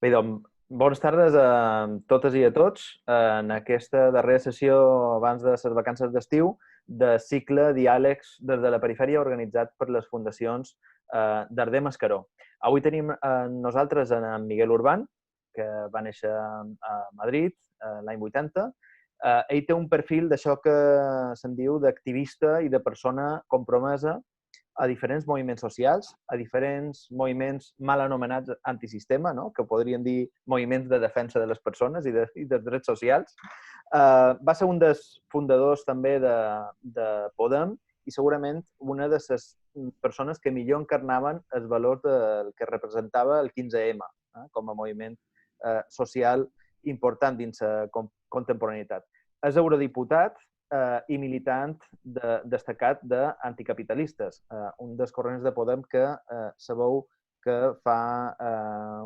Bé, doncs, bones tardes a totes i a tots en aquesta darrera sessió abans de les vacances d'estiu de cicle Diàlegs des de la perifèria organitzat per les fundacions Darder Mascaró. Avui tenim nosaltres en Miguel Urbán, que va néixer a Madrid l'any 80. Ell té un perfil d'això que se'n diu d'activista i de persona compromesa a diferents moviments socials, a diferents moviments mal anomenats antisistema, no? Que podríem dir moviments de defensa de les persones i de drets socials. Va ser un dels fundadors també de Podem i segurament una de les persones que millor encarnaven els valors del que representava el 15M, com a moviment social important dins la contemporaneïtat. És eurodiputat i militant destacat d'anticapitalistes, un dels corrents de Podem que sabeu que fa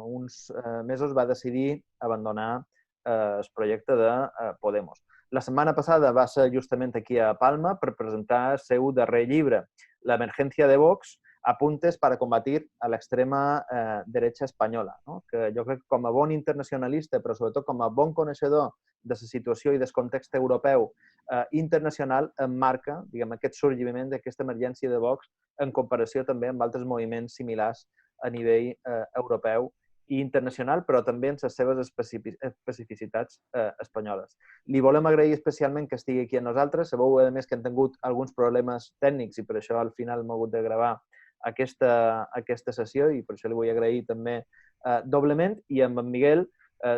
uns mesos va decidir abandonar el projecte de Podemos. La setmana passada va ser justament aquí a Palma per presentar el seu darrer llibre, L'emergència de Vox, apuntes para combatir a l'extrema dreta espanyola, no? Que jo crec que com a bon internacionalista, però sobretot com a bon coneixedor de la situació i del context europeu internacional, emmarca, diguem, aquest sorgiment d'aquesta emergència de Vox en comparació també amb altres moviments similars a nivell europeu i internacional, però també en les seves especificitats espanyoles. Li volem agrair especialment que estigui aquí amb nosaltres. Sabeu, a més, que hem tingut alguns problemes tècnics i per això al final hem hagut de gravar aquesta sessió i per això li vull agrair també doblement. I amb en Miguel,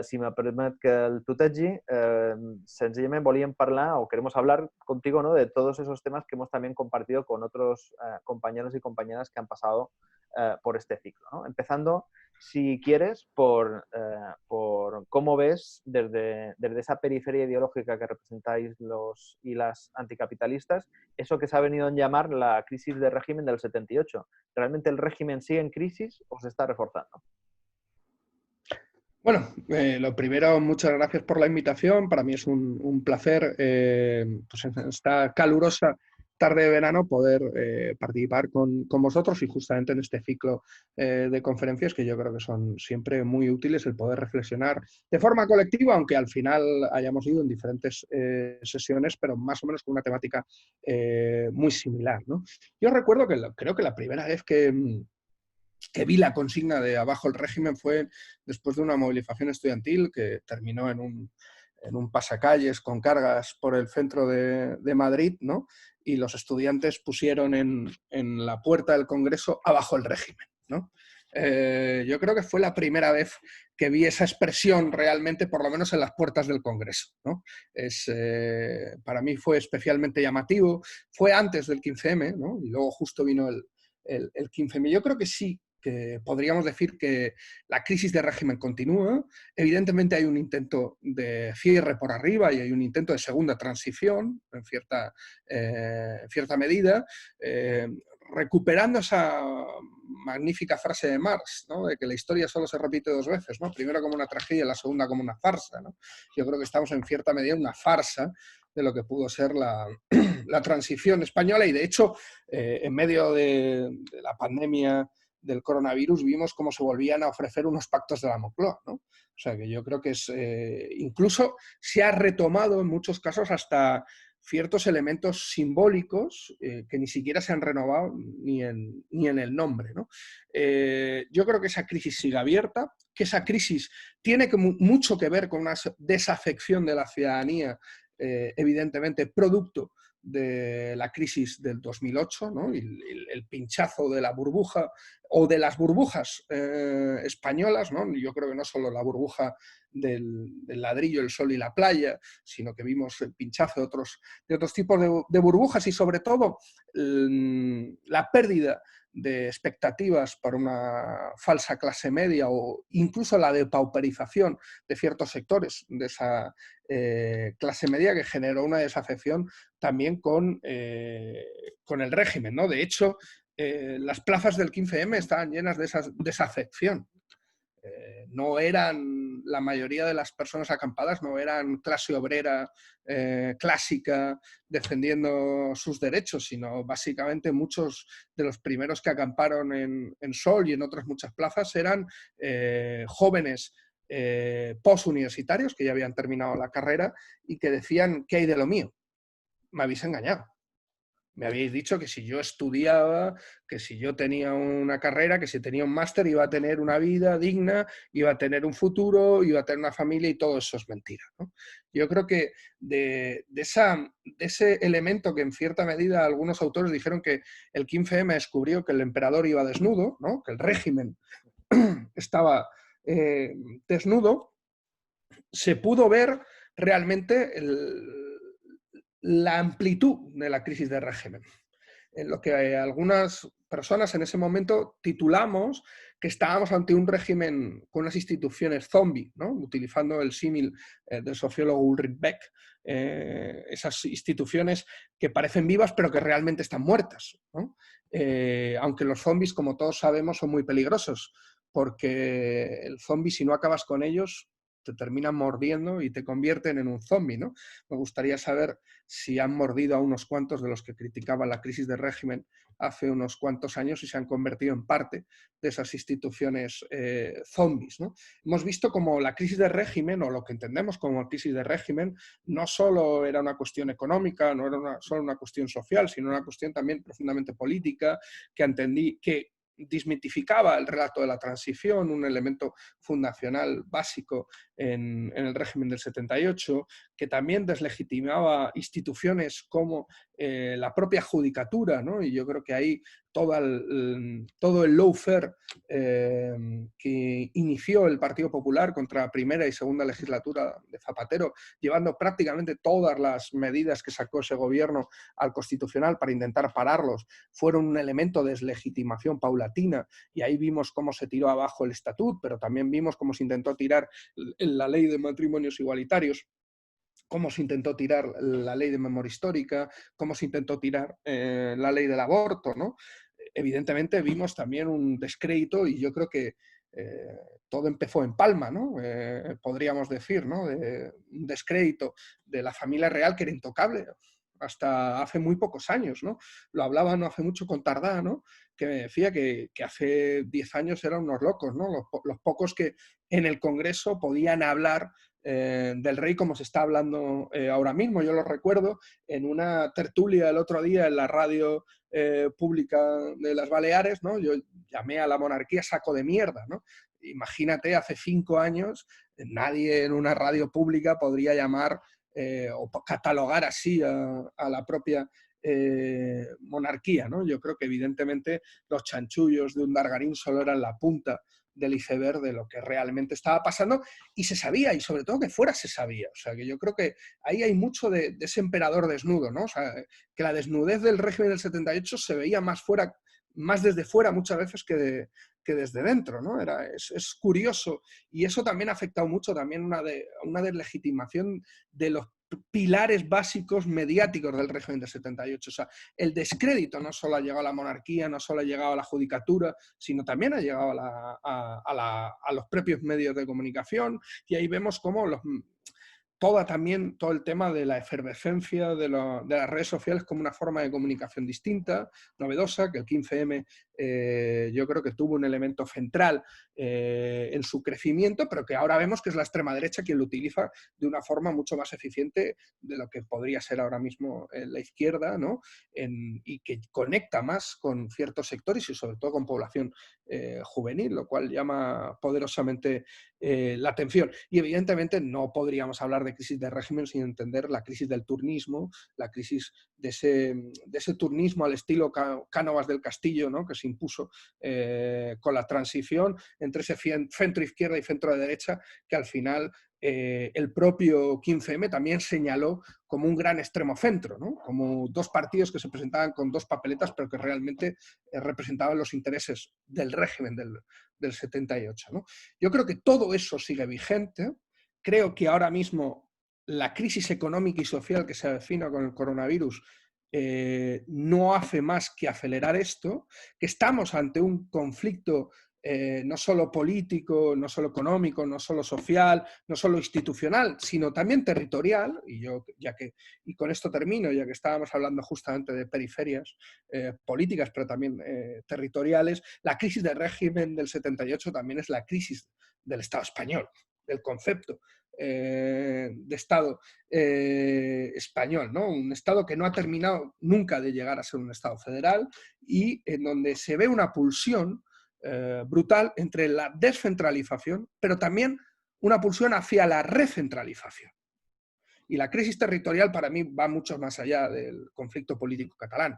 si me permet que el tutegi, sencillamente volíem parlar o queremos hablar contigo, ¿no?, de todos esos temas que hemos también compartido con otros compañeros y compañeras que han pasado por este ciclo, ¿no? Empezando, si quieres, por cómo ves desde esa periferia ideológica que representáis los y las anticapitalistas, eso que se ha venido a llamar la crisis de régimen del 78. ¿Realmente el régimen sigue en crisis o se está reforzando? Bueno, lo primero, muchas gracias por la invitación. Para mí es un placer, pues en esta calurosa tarde de verano, poder participar con vosotros y justamente en este ciclo de conferencias que yo creo que son siempre muy útiles, el poder reflexionar de forma colectiva, aunque al final hayamos ido en diferentes sesiones, pero más o menos con una temática muy similar, ¿no? Yo recuerdo que creo que la primera vez que vi la consigna de abajo el régimen fue después de una movilización estudiantil que terminó en un pasacalles con cargas por el centro de Madrid, ¿no? Y los estudiantes pusieron en la puerta del Congreso abajo el régimen, ¿no? Yo creo que fue la primera vez que vi esa expresión realmente, por lo menos en las puertas del Congreso, ¿no? Para mí fue especialmente llamativo. Fue antes del 15M, ¿no? Y luego justo vino el 15M. Yo creo que sí, que podríamos decir que la crisis de régimen continúa. Evidentemente hay un intento de cierre por arriba y hay un intento de segunda transición en cierta medida, recuperando esa magnífica frase de Marx, ¿no?, de que la historia solo se repite dos veces, ¿no? Primero como una tragedia y la segunda como una farsa, ¿no? Yo creo que estamos en cierta medida en una farsa de lo que pudo ser la transición española y de hecho en medio de la pandemia del coronavirus vimos cómo se volvían a ofrecer unos pactos de la Moncloa, ¿no? O sea que yo creo que incluso se ha retomado en muchos casos hasta ciertos elementos simbólicos que ni siquiera se han renovado ni en el nombre, ¿no? Yo creo que esa crisis sigue abierta, que esa crisis tiene mucho que ver con una desafección de la ciudadanía, evidentemente producto de la crisis del 2008, ¿no? Y el pinchazo de la burbuja o de las burbujas españolas, ¿no? Yo creo que no solo la burbuja del ladrillo, el sol y la playa, sino que vimos el pinchazo de otros tipos de burbujas y sobre todo la pérdida de expectativas para una falsa clase media o incluso la depauperización de ciertos sectores de esa clase media que generó una desafección también con el régimen, ¿no? De hecho, las plazas del 15M estaban llenas de esa desafección. No eran la mayoría de las personas acampadas no eran clase obrera clásica defendiendo sus derechos, sino básicamente muchos de los primeros que acamparon en Sol y en otras muchas plazas eran jóvenes postuniversitarios que ya habían terminado la carrera y que decían: ¿qué hay de lo mío? Me habéis engañado. Me habéis dicho que si yo estudiaba, que si yo tenía una carrera, que si tenía un máster iba a tener una vida digna, iba a tener un futuro, iba a tener una familia, y todo eso es mentira, ¿no? Yo creo que de ese elemento que en cierta medida algunos autores dijeron que el 15M descubrió que el emperador iba desnudo, ¿no? Que el régimen estaba desnudo, se pudo ver realmente la amplitud de la crisis de régimen, en lo que algunas personas en ese momento titulamos que estábamos ante un régimen con unas instituciones zombie, ¿no? Utilizando el símil del sociólogo Ulrich Beck, esas instituciones que parecen vivas pero que realmente están muertas, ¿no? Aunque los zombies, como todos sabemos, son muy peligrosos, porque el zombie, si no acabas con ellos, te terminan mordiendo y te convierten en un zombie, ¿no? Me gustaría saber si han mordido a unos cuantos de los que criticaban la crisis de régimen hace unos cuantos años y se han convertido en parte de esas instituciones zombies, ¿no? Hemos visto como la crisis de régimen, o lo que entendemos como crisis de régimen, no solo era una cuestión económica, no era solo una cuestión social, sino una cuestión también profundamente política, que desmitificaba el relato de la transición, un elemento fundacional básico en el régimen del 78, que también deslegitimaba instituciones como la propia judicatura, ¿no? Y yo creo que ahí todo el lawfare que inició el Partido Popular contra la primera y segunda legislatura de Zapatero, llevando prácticamente todas las medidas que sacó ese gobierno al Constitucional para intentar pararlos, fueron un elemento de deslegitimación paulatina, y ahí vimos cómo se tiró abajo el estatut, pero también vimos cómo se intentó tirar la ley de matrimonios igualitarios, cómo se intentó tirar la ley de memoria histórica, cómo se intentó tirar la ley del aborto, ¿no? Evidentemente vimos también un descrédito, y yo creo que todo empezó en Palma, ¿no? Podríamos decir, ¿no? Un descrédito de la familia real que era intocable hasta hace muy pocos años, ¿no? Lo hablaba no hace mucho con Tardá, ¿no? Que me decía que hace 10 años eran unos locos, ¿no? Los pocos que en el Congreso podían hablar del rey como se está hablando ahora mismo. Yo lo recuerdo en una tertulia el otro día en la radio pública de las Baleares, ¿no? Yo llamé a la monarquía saco de mierda, ¿no? Imagínate, hace 5 años nadie en una radio pública podría llamar o catalogar así a la propia monarquía, ¿no? Yo creo que evidentemente los chanchullos de Undargarín solo eran la punta del iceberg de lo que realmente estaba pasando, y se sabía, y sobre todo que fuera se sabía. O sea, que yo creo que ahí hay mucho de ese emperador desnudo, ¿no? O sea, que la desnudez del régimen del 78 se veía más desde fuera muchas veces que desde dentro, ¿no? Es curioso, y eso también ha afectado mucho también una deslegitimación de los pilares básicos mediáticos del régimen del 78. O sea, el descrédito no solo ha llegado a la monarquía, no solo ha llegado a la judicatura, sino también ha llegado a los propios medios de comunicación, y ahí vemos cómo todo el tema de la efervescencia de las redes sociales como una forma de comunicación distinta, novedosa, que el 15M yo creo que tuvo un elemento central en su crecimiento, pero que ahora vemos que es la extrema derecha quien lo utiliza de una forma mucho más eficiente de lo que podría ser ahora mismo la izquierda, ¿no? Y que conecta más con ciertos sectores y sobre todo con población juvenil, lo cual llama poderosamente la atención. Y evidentemente no podríamos hablar de crisis de régimen sin entender la crisis del turnismo, la crisis de ese turnismo al estilo Cánovas del Castillo, ¿no? Que se impuso con la transición entre ese centro izquierda y centro derecha, que al final el propio 15M también señaló como un gran extremo centro, ¿no? Como dos partidos que se presentaban con dos papeletas, pero que realmente representaban los intereses del régimen del 78, ¿no? Yo creo que todo eso sigue vigente. Creo que ahora mismo la crisis económica y social que se avecina con el coronavirus no hace más que acelerar esto, que estamos ante un conflicto no solo político, no solo económico, no solo social, no solo institucional, sino también territorial, y con esto termino, ya que estábamos hablando justamente de periferias políticas, pero también territoriales, la crisis del régimen del 78 también es la crisis del Estado español, del concepto de Estado español, ¿no? Un Estado que no ha terminado nunca de llegar a ser un Estado federal y en donde se ve una pulsión brutal entre la descentralización, pero también una pulsión hacia la recentralización. Y la crisis territorial para mí va mucho más allá del conflicto político catalán.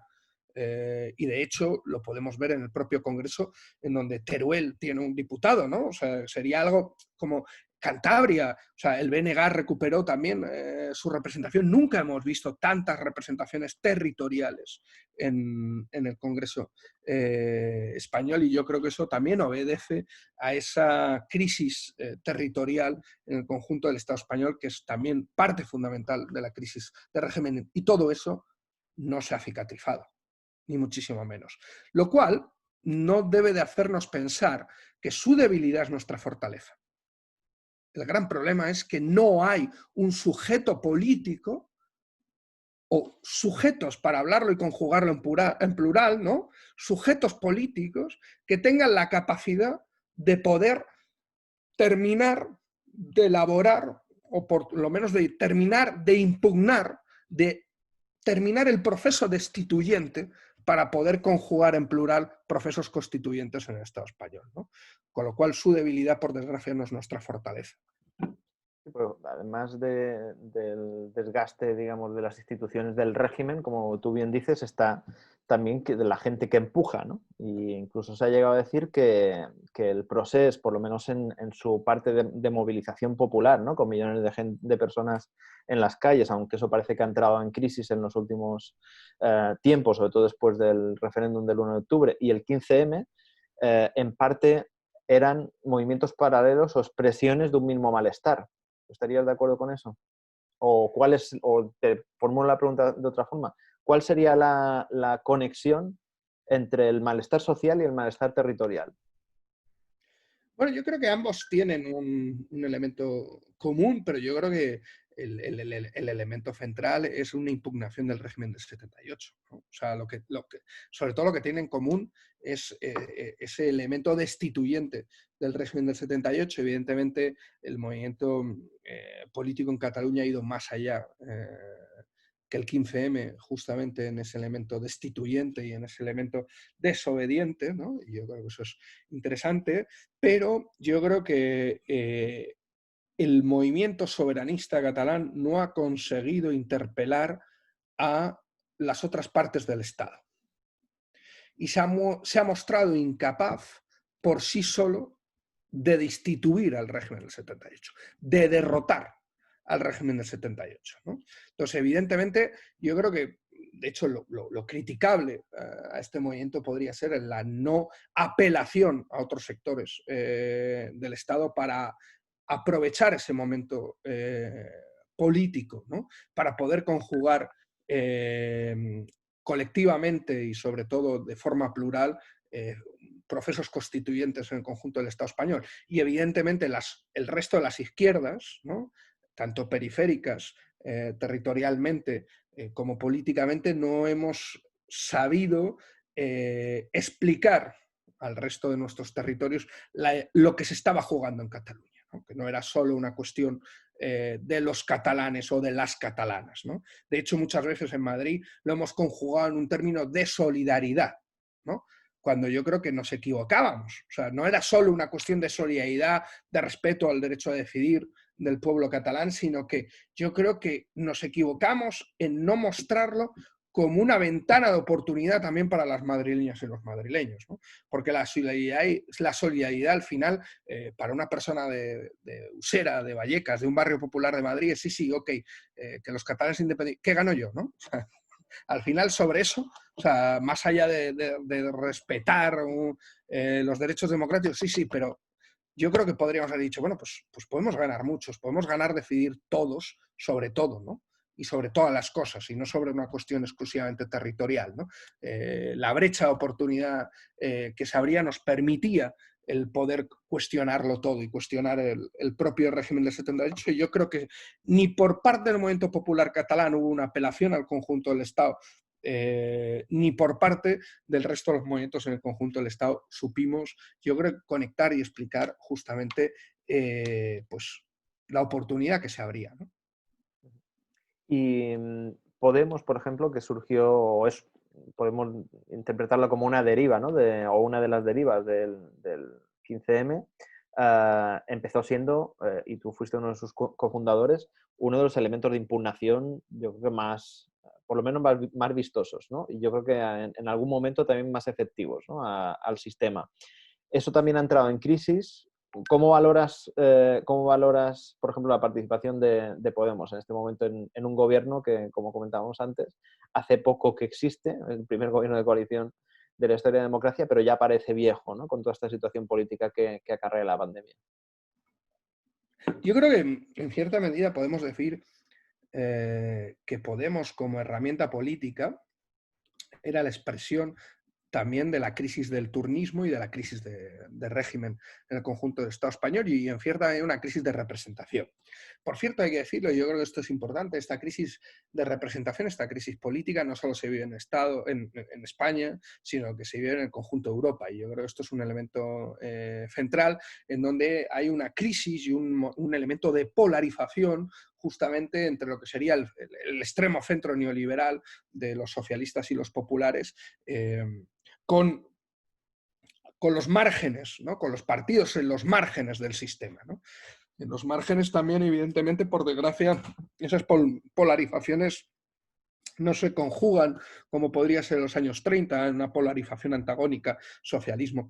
Y de hecho lo podemos ver en el propio Congreso, en donde Teruel tiene un diputado, ¿no? O sea, sería algo como Cantabria, o sea, el BNG recuperó también su representación. Nunca hemos visto tantas representaciones territoriales en el Congreso español, y yo creo que eso también obedece a esa crisis territorial en el conjunto del Estado español, que es también parte fundamental de la crisis de régimen, y todo eso no se ha cicatrizado, ni muchísimo menos. Lo cual no debe de hacernos pensar que su debilidad es nuestra fortaleza. El gran problema es que no hay un sujeto político o sujetos, para hablarlo y conjugarlo en plural, ¿no? Sujetos políticos que tengan la capacidad de poder terminar de elaborar, o por lo menos de terminar de impugnar, de terminar el proceso destituyente para poder conjugar en plural procesos constituyentes en el Estado español, ¿no? Con lo cual su debilidad, por desgracia, no es nuestra fortaleza. Pero además del desgaste, digamos, de las instituciones del régimen, como tú bien dices, está también de la gente que empuja, ¿no? Y incluso se ha llegado a decir que el proceso, por lo menos en su parte de movilización popular, ¿no? Con millones de personas en las calles, aunque eso parece que ha entrado en crisis en los últimos tiempos, sobre todo después del referéndum del 1 de octubre y el 15M, en parte eran movimientos paralelos o expresiones de un mismo malestar. ¿Estarías de acuerdo con eso? O te formulo la pregunta de otra forma, ¿cuál sería la conexión entre el malestar social y el malestar territorial? Bueno, yo creo que ambos tienen un elemento común, pero yo creo que el elemento central es una impugnación del régimen del 78, ¿no? O sea, sobre todo lo que tiene en común es ese elemento destituyente del régimen del 78. Evidentemente, el movimiento político en Cataluña ha ido más allá que el 15M, justamente en ese elemento destituyente y en ese elemento desobediente, ¿no? Y yo creo que eso es interesante, pero yo creo que el movimiento soberanista catalán no ha conseguido interpelar a las otras partes del Estado. Y se ha mostrado incapaz por sí solo de destituir al régimen del 78, de derrotar al régimen del 78, ¿no? Entonces, evidentemente, yo creo que, de hecho, lo criticable a este movimiento podría ser la no apelación a otros sectores del Estado para aprovechar ese momento político, ¿no? Para poder conjugar colectivamente y sobre todo de forma plural procesos constituyentes en el conjunto del Estado español. Y evidentemente el resto de las izquierdas, ¿no? Tanto periféricas territorialmente como políticamente, no hemos sabido explicar al resto de nuestros territorios lo que se estaba jugando en Cataluña, ¿no? Que no era solo una cuestión de los catalanes o de las catalanas, ¿no? De hecho, muchas veces en Madrid lo hemos conjugado en un término de solidaridad, ¿no? Cuando yo creo que nos equivocábamos. O sea, no era solo una cuestión de solidaridad, de respeto al derecho a decidir del pueblo catalán, sino que yo creo que nos equivocamos en no mostrarlo como una ventana de oportunidad también para las madrileñas y los madrileños, ¿no? Porque la solidaridad al final, para una persona de Usera, de Vallecas, de un barrio popular de Madrid, es sí, ok, que los catalanes independientes, ¿qué gano yo, no? O sea, al final sobre eso, o sea, más allá de respetar los derechos democráticos, sí, pero yo creo que podríamos haber dicho, bueno, pues podemos ganar muchos, podemos ganar decidir todos sobre todo, ¿no? Y sobre todas las cosas, y no sobre una cuestión exclusivamente territorial, ¿no? La brecha de oportunidad que se abría nos permitía el poder cuestionarlo todo y cuestionar el propio régimen del 78. Y yo creo que ni por parte del movimiento popular catalán hubo una apelación al conjunto del Estado, ni por parte del resto de los movimientos en el conjunto del Estado supimos, yo creo, conectar y explicar justamente pues, la oportunidad que se abría, ¿no? Y Podemos, por ejemplo, que surgió, o podemos interpretarlo como una deriva, ¿no? O una de las derivas del 15M, empezó siendo, y tú fuiste uno de sus cofundadores, uno de los elementos de impugnación, yo creo que más, por lo menos más vistosos, ¿no? Y yo creo que en algún momento también más efectivos, ¿no? Al sistema. Eso también ha entrado en crisis. ¿Cómo valoras, por ejemplo, la participación de Podemos en este momento en un gobierno que, como comentábamos antes, hace poco que existe, el primer gobierno de coalición de la historia de la democracia, pero ya parece viejo, ¿no? Con toda esta situación política que acarrea la pandemia? Yo creo que en cierta medida podemos decir que Podemos como herramienta política era la expresión también de la crisis del turnismo y de la crisis de régimen en el conjunto del Estado español y en cierta manera una crisis de representación. Por cierto, hay que decirlo, yo creo que esto es importante, esta crisis de representación, esta crisis política no solo se vive en España, sino que se vive en el conjunto de Europa y yo creo que esto es un elemento central en donde hay una crisis y un elemento de polarización justamente entre lo que sería el extremo centro neoliberal de los socialistas y los populares con los márgenes, ¿no? Con los partidos en los márgenes del sistema, ¿no? En los márgenes también, evidentemente, por desgracia, esas polarizaciones no se conjugan como podría ser en los años 30, en una polarización antagónica, socialismo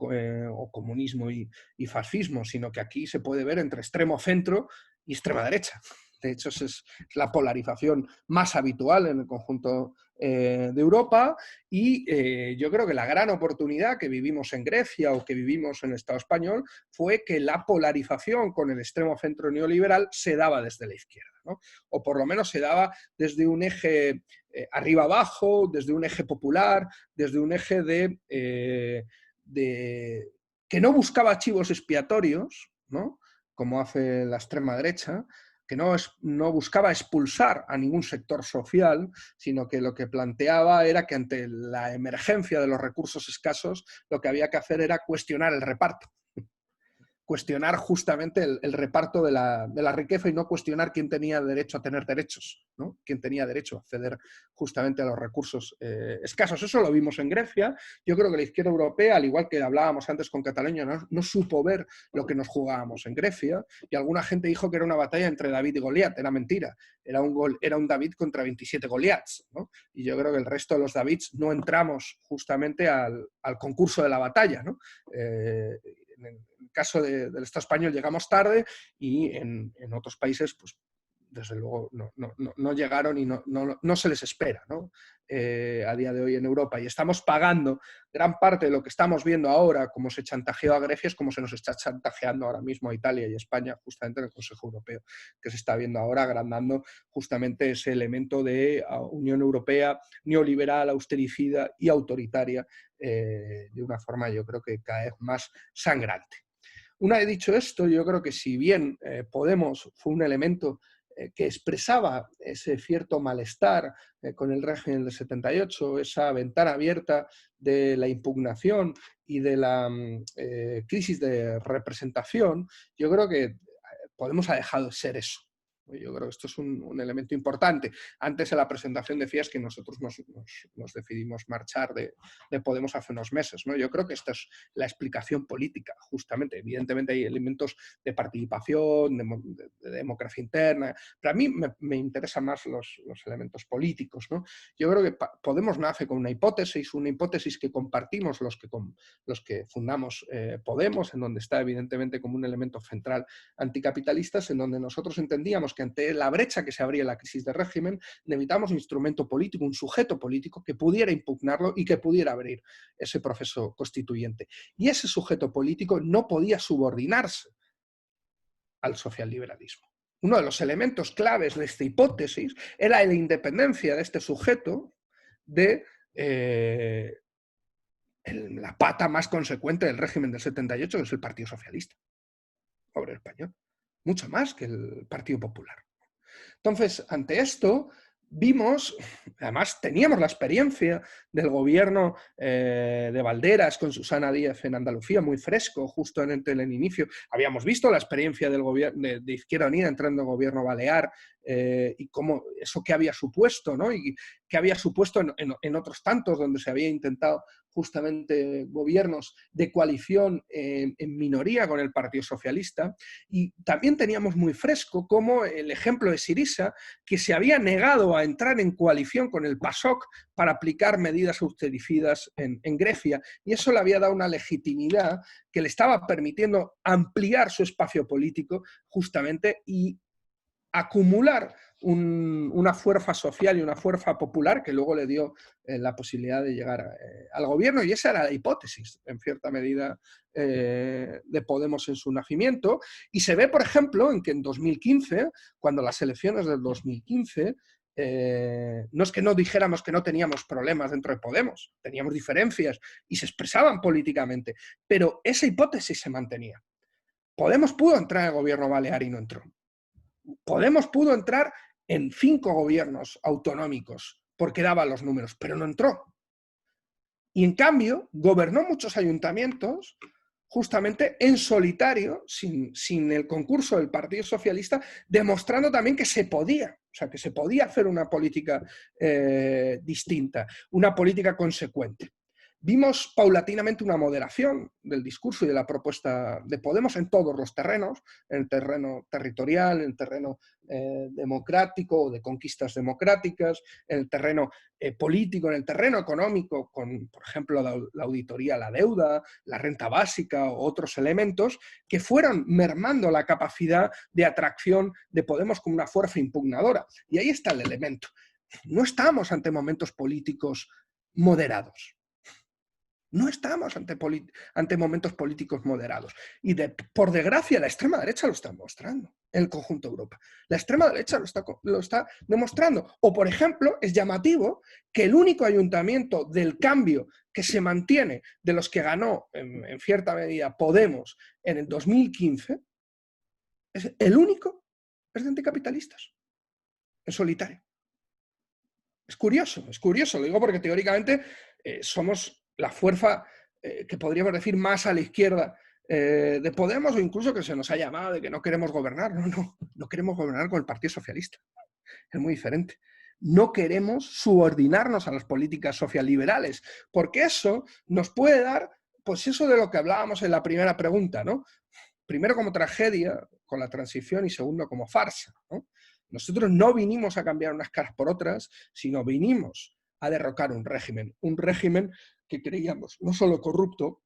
o comunismo y fascismo, sino que aquí se puede ver entre extremo centro y extrema derecha. De hecho, es la polarización más habitual en el conjunto de Europa y yo creo que la gran oportunidad que vivimos en Grecia o que vivimos en el Estado español fue que la polarización con el extremo centro neoliberal se daba desde la izquierda, ¿no? O por lo menos se daba desde un eje arriba-abajo, desde un eje popular, desde un eje que no buscaba chivos expiatorios, ¿no? Como hace la extrema derecha, que no buscaba expulsar a ningún sector social, sino que lo que planteaba era que ante la emergencia de los recursos escasos, lo que había que hacer era cuestionar el reparto. Cuestionar justamente el reparto de la riqueza y no cuestionar quién tenía derecho a tener derechos, ¿no? Quién tenía derecho a acceder justamente a los recursos escasos. Eso lo vimos en Grecia. Yo creo que la izquierda europea, al igual que hablábamos antes con Cataluña, no supo ver lo que nos jugábamos en Grecia y alguna gente dijo que era una batalla entre David y Goliat. Era mentira. Era un David contra 27 Goliats, ¿no? Y yo creo que el resto de los Davids no entramos justamente al concurso de la batalla, ¿no? En el caso del Estado español llegamos tarde y en otros países, pues desde luego no llegaron y no se les espera, ¿no? A día de hoy en Europa. Y estamos pagando gran parte de lo que estamos viendo ahora, como se chantajeó a Grecia, es como se nos está chantajeando ahora mismo a Italia y a España, justamente en el Consejo Europeo, que se está viendo ahora agrandando justamente ese elemento de Unión Europea neoliberal, austericida y autoritaria, de una forma yo creo que cada vez más sangrante. Una vez dicho esto, yo creo que si bien Podemos fue un elemento que expresaba ese cierto malestar con el régimen del 78, esa ventana abierta de la impugnación y de la crisis de representación, yo creo que Podemos ha dejado de ser eso. Yo creo que esto es un elemento importante. Antes en la presentación decías que nosotros nos decidimos marchar de Podemos hace unos meses, ¿no? Yo creo que esta es la explicación política, justamente. Evidentemente hay elementos de participación, de democracia interna, pero a mí me interesan más los elementos políticos, ¿no? Yo creo que Podemos nace con una hipótesis que compartimos los que fundamos Podemos, en donde está evidentemente como un elemento central anticapitalistas, en donde nosotros entendíamos que ante la brecha que se abría en la crisis de régimen, necesitamos un instrumento político, un sujeto político que pudiera impugnarlo y que pudiera abrir ese proceso constituyente. Y ese sujeto político no podía subordinarse al socialliberalismo. Uno de los elementos claves de esta hipótesis era la independencia de este sujeto de la pata más consecuente del régimen del 78, que es el Partido Socialista obrero español, mucho más que el Partido Popular. Entonces, ante esto, vimos, además teníamos la experiencia del gobierno de Valderas con Susana Díaz en Andalucía, muy fresco, justo en el inicio. Habíamos visto la experiencia del gobierno de Izquierda Unida entrando en el gobierno balear y cómo eso que había supuesto, ¿no? Y que había supuesto en otros tantos donde se había intentado justamente gobiernos de coalición en minoría con el Partido Socialista. Y también teníamos muy fresco como el ejemplo de Syriza, que se había negado a entrar en coalición con el PASOK para aplicar medidas austericidas en Grecia, y eso le había dado una legitimidad que le estaba permitiendo ampliar su espacio político justamente y acumular una fuerza social y una fuerza popular que luego le dio la posibilidad de llegar al gobierno, y esa era la hipótesis, en cierta medida, de Podemos en su nacimiento. Y se ve, por ejemplo, en que en 2015, cuando las elecciones del 2015, no es que no dijéramos que no teníamos problemas dentro de Podemos, teníamos diferencias y se expresaban políticamente, pero esa hipótesis se mantenía. Podemos pudo entrar en el gobierno balear y no entró. Podemos pudo entrar en 5 gobiernos autonómicos porque daba los números, pero no entró. Y en cambio, gobernó muchos ayuntamientos justamente en solitario, sin el concurso del Partido Socialista, demostrando también que se podía, o sea, que se podía hacer una política distinta, una política consecuente. Vimos paulatinamente una moderación del discurso y de la propuesta de Podemos en todos los terrenos, en el terreno territorial, en el terreno democrático o de conquistas democráticas, en el terreno político, en el terreno económico, con, por ejemplo, la auditoría a la deuda, la renta básica o otros elementos que fueron mermando la capacidad de atracción de Podemos como una fuerza impugnadora. Y ahí está el elemento. No estamos ante momentos políticos moderados. No estamos ante momentos políticos moderados. Y por desgracia, la extrema derecha lo está mostrando en el conjunto de Europa. La extrema derecha lo está demostrando. O, por ejemplo, es llamativo que el único ayuntamiento del cambio que se mantiene de los que ganó, en cierta medida, Podemos en el 2015, el único es de anticapitalistas, en solitario. Es curioso, lo digo porque teóricamente somos la fuerza que podríamos decir más a la izquierda de Podemos, o incluso que se nos ha llamado de que no queremos gobernar. No queremos gobernar con el Partido Socialista. Es muy diferente. No queremos subordinarnos a las políticas socialliberales, porque eso nos puede dar, pues eso de lo que hablábamos en la primera pregunta, ¿no? Primero como tragedia con la transición y segundo como farsa, ¿no? Nosotros no vinimos a cambiar unas caras por otras, sino vinimos a derrocar un régimen que creíamos no solo corrupto,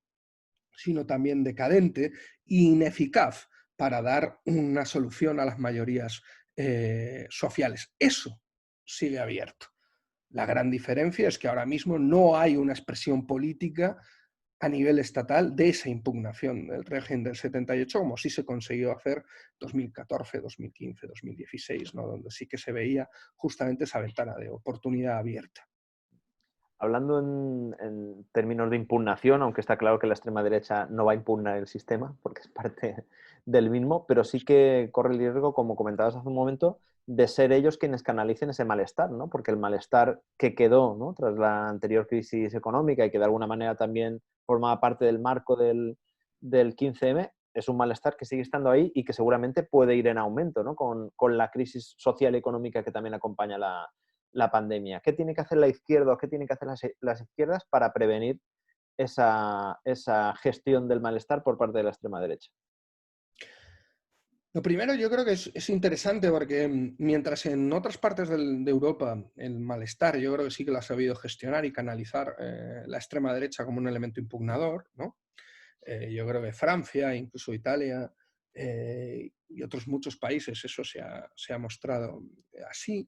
sino también decadente e ineficaz para dar una solución a las mayorías sociales. Eso sigue abierto. La gran diferencia es que ahora mismo no hay una expresión política a nivel estatal de esa impugnación del régimen del 78, como sí se consiguió hacer 2014, 2015, 2016, ¿no? Donde sí que se veía justamente esa ventana de oportunidad abierta. Hablando en términos de impugnación, aunque está claro que la extrema derecha no va a impugnar el sistema, porque es parte del mismo, pero sí que corre el riesgo, como comentabas hace un momento, de ser ellos quienes canalicen ese malestar, ¿no? Porque el malestar que quedó, ¿no?, tras la anterior crisis económica y que de alguna manera también formaba parte del marco del 15M, es un malestar que sigue estando ahí y que seguramente puede ir en aumento, ¿no?, con la crisis social y económica que también acompaña la pandemia. ¿Qué tiene que hacer la izquierda o qué tienen que hacer las izquierdas para prevenir esa gestión del malestar por parte de la extrema derecha? Lo primero, yo creo que es interesante porque mientras en otras partes de Europa el malestar yo creo que sí que lo ha sabido gestionar y canalizar la extrema derecha como un elemento impugnador, ¿no? Yo creo que Francia, incluso Italia y otros muchos países eso se ha mostrado así.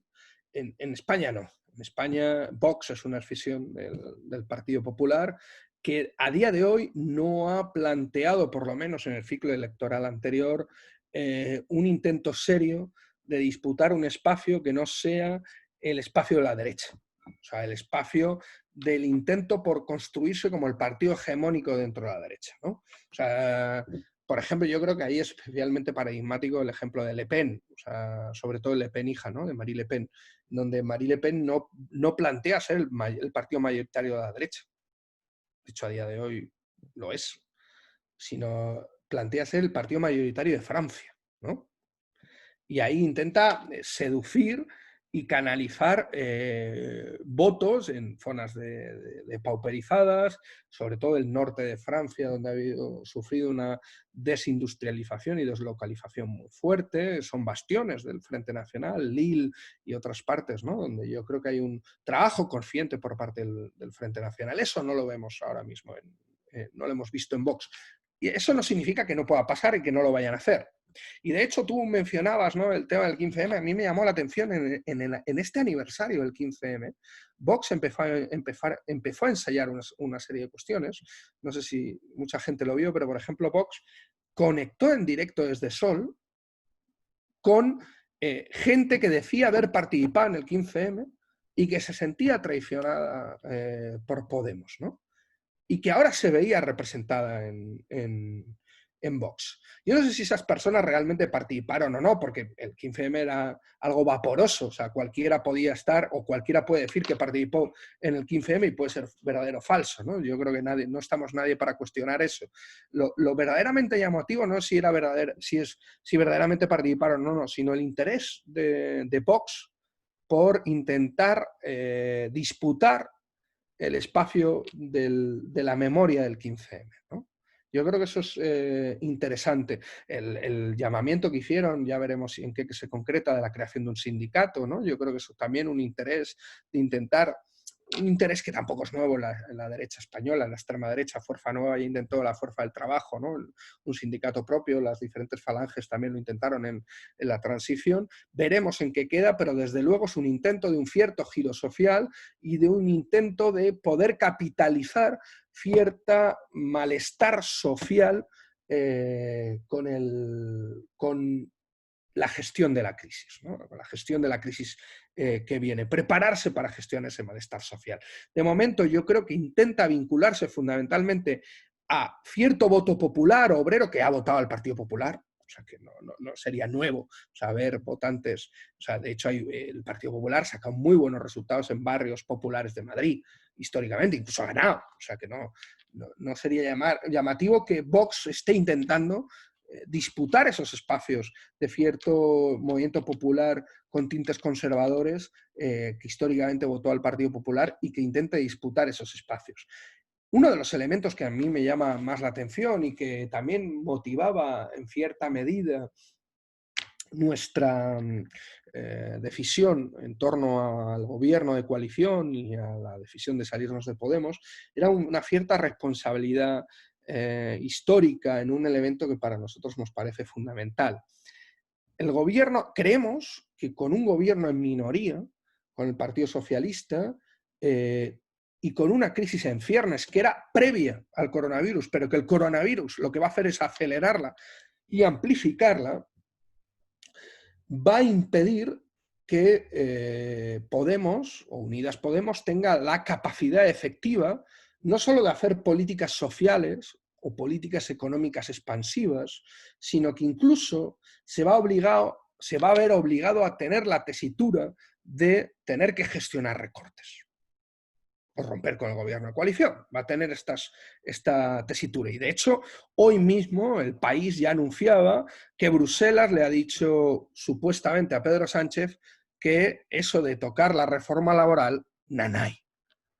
En España no. En España Vox es una escisión del Partido Popular que a día de hoy no ha planteado, por lo menos en el ciclo electoral anterior, un intento serio de disputar un espacio que no sea el espacio de la derecha. O sea, el espacio del intento por construirse como el partido hegemónico dentro de la derecha, ¿no? O sea, por ejemplo, yo creo que ahí es especialmente paradigmático el ejemplo de Le Pen, o sea, sobre todo el Le Pen hija, ¿no? De Marie Le Pen, donde Marie Le Pen no plantea ser el partido mayoritario de la derecha. De hecho, a día de hoy lo es, sino plantea ser el partido mayoritario de Francia, ¿no? Y ahí intenta seducir y canalizar votos en zonas pauperizadas, sobre todo el norte de Francia, donde ha sufrido una desindustrialización y deslocalización muy fuerte. Son bastiones del Frente Nacional, Lille y otras partes, ¿no? Donde yo creo que hay un trabajo consciente por parte del Frente Nacional. Eso no lo vemos ahora mismo, no lo hemos visto en Vox. Y eso no significa que no pueda pasar y que no lo vayan a hacer. Y de hecho tú mencionabas, ¿no?, el tema del 15M. A mí me llamó la atención en este aniversario del 15M. Vox empezó a ensayar una serie de cuestiones. No sé si mucha gente lo vio, pero por ejemplo Vox conectó en directo desde Sol con gente que decía haber participado en el 15M y que se sentía traicionada por Podemos, ¿no? Y que ahora se veía representada en Vox. Yo no sé si esas personas realmente participaron o no, porque el 15M era algo vaporoso, o sea, cualquiera podía estar o cualquiera puede decir que participó en el 15M y puede ser verdadero o falso, ¿no? Yo creo que no estamos nadie para cuestionar eso. Lo verdaderamente llamativo no es si verdaderamente participaron o no, sino el interés de Vox por intentar disputar el espacio de la memoria del 15M, ¿no? Yo creo que eso es interesante. El llamamiento que hicieron, ya veremos en qué se concreta, de la creación de un sindicato, ¿no? Yo creo que eso también un interés de intentar, un interés que tampoco es nuevo en la derecha española, en la extrema derecha. Fuerza Nueva ya intentó la Fuerza del Trabajo, ¿no? Un sindicato propio, las diferentes falanges también lo intentaron en la transición. Veremos en qué queda, pero desde luego es un intento de un cierto giro social y de un intento de poder capitalizar cierta malestar social con la gestión de la crisis, ¿no? Con la gestión de la crisis que viene, prepararse para gestionar ese malestar social. De momento yo creo que intenta vincularse fundamentalmente a cierto voto popular o obrero que ha votado al Partido Popular, o sea que no sería nuevo saber votantes. O sea, de hecho el Partido Popular saca muy buenos resultados en barrios populares de Madrid, históricamente, incluso ha ganado, o sea que no sería llamativo que Vox esté intentando disputar esos espacios de cierto movimiento popular con tintes conservadores que históricamente votó al Partido Popular y que intente disputar esos espacios. Uno de los elementos que a mí me llama más la atención y que también motivaba en cierta medida nuestra decisión en torno al gobierno de coalición y a la decisión de salirnos de Podemos era una cierta responsabilidad histórica en un elemento que para nosotros nos parece fundamental. El gobierno, creemos que con un gobierno en minoría, con el Partido Socialista, y con una crisis en ciernes que era previa al coronavirus, pero que el coronavirus lo que va a hacer es acelerarla y amplificarla, va a impedir que Podemos, o Unidas Podemos, tenga la capacidad efectiva no solo de hacer políticas sociales o políticas económicas expansivas, sino que incluso se va a ver obligado a tener la tesitura de tener que gestionar recortes o romper con el gobierno de coalición. Va a tener esta tesitura. Y de hecho, hoy mismo el País ya anunciaba que Bruselas le ha dicho supuestamente a Pedro Sánchez que eso de tocar la reforma laboral, nanay,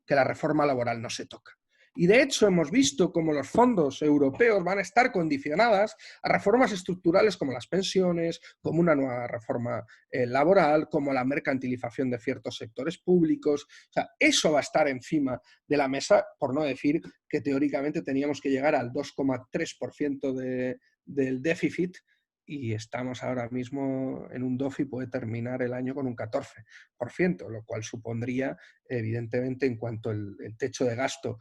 que la reforma laboral no se toca. Y de hecho hemos visto cómo los fondos europeos van a estar condicionadas a reformas estructurales como las pensiones, como una nueva reforma laboral, como la mercantilización de ciertos sectores públicos. O sea, eso va a estar encima de la mesa, por no decir que teóricamente teníamos que llegar al 2,3% del déficit, y estamos ahora mismo en un DOF y puede terminar el año con un 14%, lo cual supondría, evidentemente, en cuanto el techo de gasto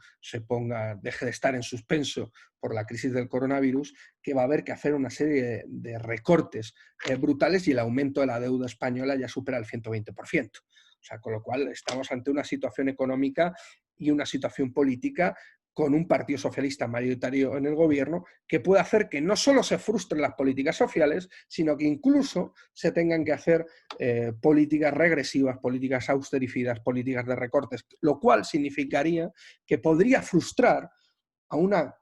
deje de estar en suspenso por la crisis del coronavirus, que va a haber que hacer una serie de recortes brutales y el aumento de la deuda española ya supera el 120%. O sea, con lo cual estamos ante una situación económica y una situación política con un partido socialista mayoritario en el gobierno que puede hacer que no solo se frustren las políticas sociales, sino que incluso se tengan que hacer políticas regresivas, políticas austericidas, políticas de recortes, lo cual significaría que podría frustrar a una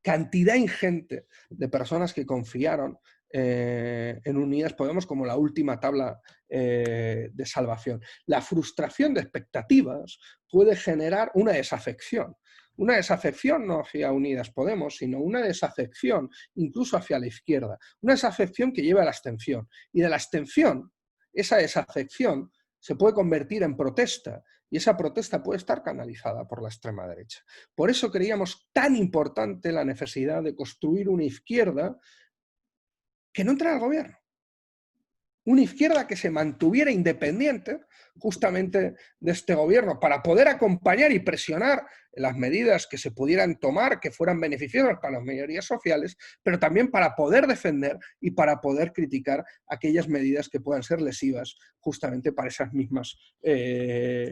cantidad ingente de personas que confiaron en Unidas Podemos como la última tabla de salvación. La frustración de expectativas puede generar una desafección. Una desafección no hacia Unidas Podemos, sino una desafección incluso hacia la izquierda. Una desafección que lleva a la abstención. Y de la abstención, esa desafección se puede convertir en protesta y esa protesta puede estar canalizada por la extrema derecha. Por eso creíamos tan importante la necesidad de construir una izquierda que no entrara al gobierno. Una izquierda que se mantuviera independiente justamente de este gobierno para poder acompañar y presionar las medidas que se pudieran tomar, que fueran beneficiosas para las mayorías sociales, pero también para poder defender y para poder criticar aquellas medidas que puedan ser lesivas justamente para esas mismas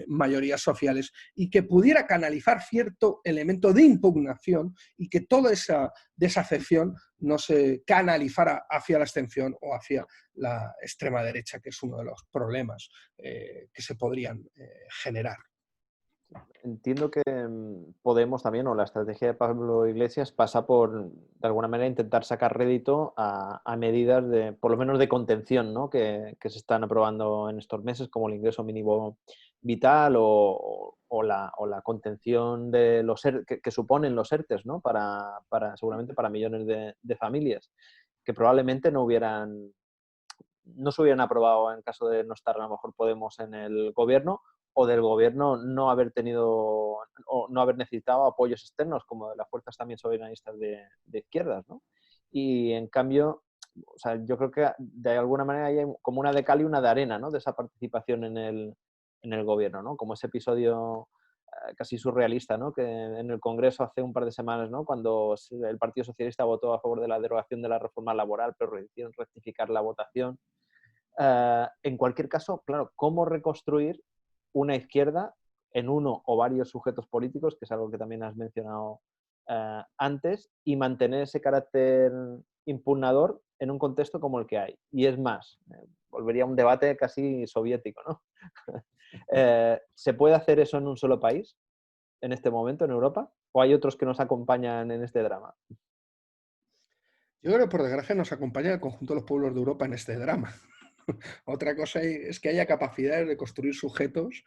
mayorías sociales y que pudiera canalizar cierto elemento de impugnación y que toda esa desafección no se canalizara hacia la abstención o hacia la extrema derecha, que es uno de los problemas que se podrían generar. Entiendo que Podemos también, o la estrategia de Pablo Iglesias, pasa por, de alguna manera, intentar sacar rédito a medidas de, por lo menos de contención, ¿no? que se están aprobando en estos meses, como el ingreso mínimo vital o la contención de los que suponen los ERTEs, ¿no? Seguramente para millones de familias, que probablemente no se hubieran aprobado en caso de no estar a lo mejor Podemos en el gobierno, o del gobierno no haber tenido o no haber necesitado apoyos externos, como de las fuerzas también soberanistas de izquierdas, ¿no? Y en cambio, o sea, yo creo que de alguna manera hay como una de cal y una de arena, ¿no? De esa participación en el gobierno, ¿no? Como ese episodio casi surrealista, ¿no? Que en el Congreso hace un par de semanas, ¿no? Cuando el Partido Socialista votó a favor de la derogación de la reforma laboral, pero hicieron rectificar la votación. En cualquier caso, claro, ¿cómo reconstruir una izquierda en uno o varios sujetos políticos, que es algo que también has mencionado antes, y mantener ese carácter impugnador en un contexto como el que hay? Y es más, volvería a un debate casi soviético, ¿no? ¿Se puede hacer eso en un solo país, en este momento, en Europa? ¿O hay otros que nos acompañan en este drama? Yo creo que por desgracia nos acompaña el conjunto de los pueblos de Europa en este drama. Otra cosa es que haya capacidades de construir sujetos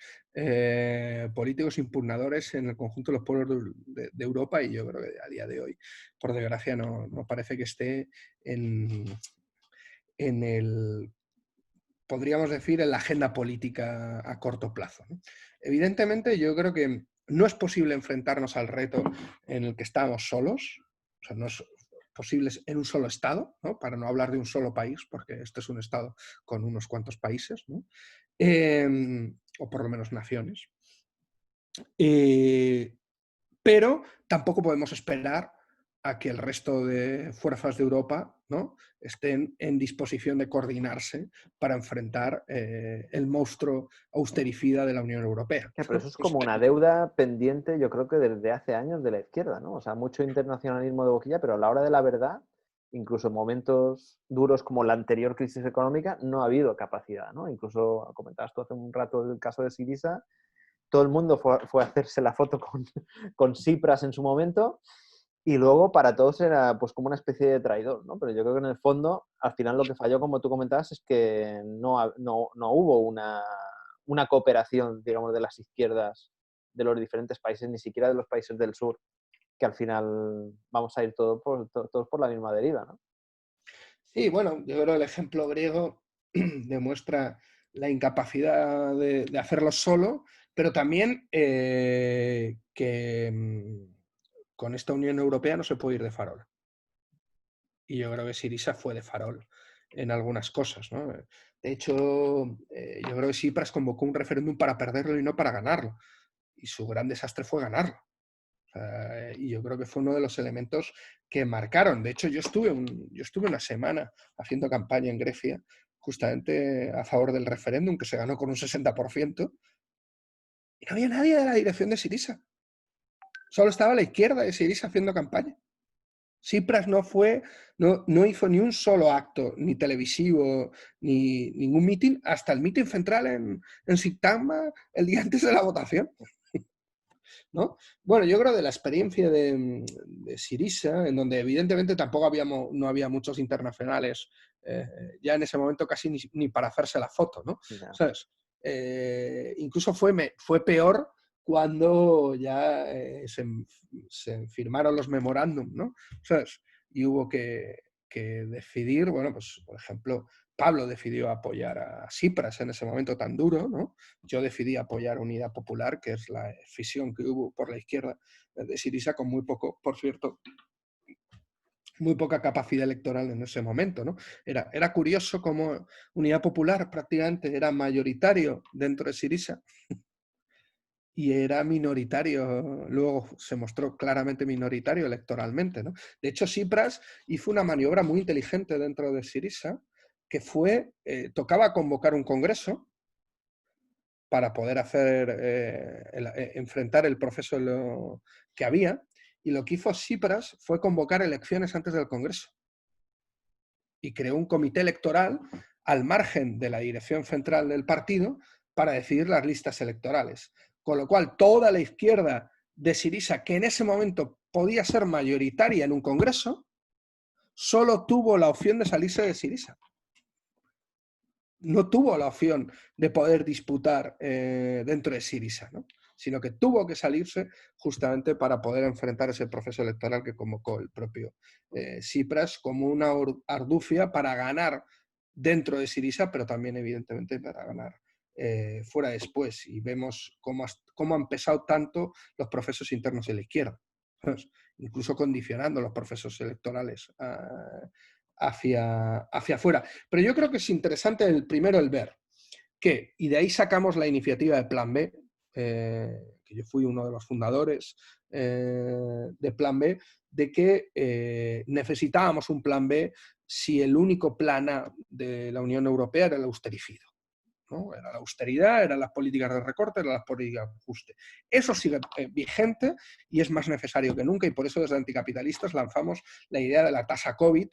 políticos impugnadores en el conjunto de los pueblos de Europa, y yo creo que a día de hoy, por desgracia, no parece que esté en el, podríamos decir, en la agenda política a corto plazo, ¿no? Evidentemente, yo creo que no es posible enfrentarnos al reto en el que estamos solos, o sea, no es posible en un solo Estado, ¿no? Para no hablar de un solo país, porque este es un Estado con unos cuantos países, ¿no? O por lo menos naciones. Pero tampoco podemos esperar a que el resto de fuerzas de Europa, ¿no? estén en disposición de coordinarse para enfrentar el monstruo austericida de la Unión Europea. Ya, pero eso es como una deuda pendiente, yo creo que desde hace años de la izquierda, ¿no? O sea, mucho internacionalismo de boquilla, pero a la hora de la verdad, incluso en momentos duros como la anterior crisis económica, no ha habido capacidad, ¿no? Incluso comentabas tú hace un rato el caso de Syriza, todo el mundo fue a hacerse la foto con Tsipras en su momento, y luego para todos era pues como una especie de traidor, ¿no? Pero yo creo que en el fondo, al final lo que falló, como tú comentabas, es que no hubo una cooperación, digamos, de las izquierdas de los diferentes países, ni siquiera de los países del sur, que al final vamos a ir todos por la misma deriva, ¿no? Sí, bueno, yo creo que el ejemplo griego demuestra la incapacidad de hacerlo solo, pero también que con esta Unión Europea no se puede ir de farol. Y yo creo que Syriza fue de farol en algunas cosas, ¿no? De hecho, yo creo que Tsipras convocó un referéndum para perderlo y no para ganarlo. Y su gran desastre fue ganarlo. Y yo creo que fue uno de los elementos que marcaron. De hecho, yo estuve una semana haciendo campaña en Grecia justamente a favor del referéndum, que se ganó con un 60%, y no había nadie de la dirección de Syriza. Solo estaba la izquierda de Syriza haciendo campaña. Tsipras no hizo ni un solo acto, ni televisivo, ni ningún mitin, hasta el mitin central en Sintagma el día antes de la votación. ¿No? Bueno, yo creo de la experiencia de Syriza, en donde evidentemente tampoco no había muchos internacionales, ya en ese momento casi ni para hacerse la foto, ¿no? Ya. ¿Sabes? Incluso fue peor cuando ya se firmaron los memorándum, ¿no? ¿Sabes? Y hubo que decidir, bueno, pues por ejemplo, Pablo decidió apoyar a Tsipras en ese momento tan duro, ¿no? Yo decidí apoyar Unidad Popular, que es la fisión que hubo por la izquierda de Syriza, con muy poco, por cierto, muy poca capacidad electoral en ese momento, ¿no? Era curioso cómo Unidad Popular prácticamente era mayoritario dentro de Syriza y era minoritario, luego se mostró claramente minoritario electoralmente, ¿no? De hecho, Tsipras hizo una maniobra muy inteligente dentro de Syriza, que tocaba convocar un congreso para poder enfrentar el proceso que había, y lo que hizo Tsipras fue convocar elecciones antes del Congreso y creó un comité electoral al margen de la dirección central del partido para decidir las listas electorales. Con lo cual, toda la izquierda de Syriza, que en ese momento podía ser mayoritaria en un Congreso, solo tuvo la opción de salirse de Syriza. No tuvo la opción de poder disputar dentro de Syriza, ¿no? Sino que tuvo que salirse justamente para poder enfrentar ese proceso electoral que convocó el propio Tsipras como una arducia para ganar dentro de Syriza, pero también evidentemente para ganar fuera después. Y vemos cómo han pesado tanto los procesos internos de la izquierda, ¿sabes? Incluso condicionando los procesos electorales hacia afuera. Pero yo creo que es interesante primero el ver que, y de ahí sacamos la iniciativa de Plan B, que yo fui uno de los fundadores de Plan B, de que necesitábamos un Plan B si el único plan A de la Unión Europea era el austericidio, ¿no? Era la austeridad, eran las políticas de recorte, eran las políticas de ajuste. Eso sigue vigente y es más necesario que nunca, y por eso desde Anticapitalistas lanzamos la idea de la tasa COVID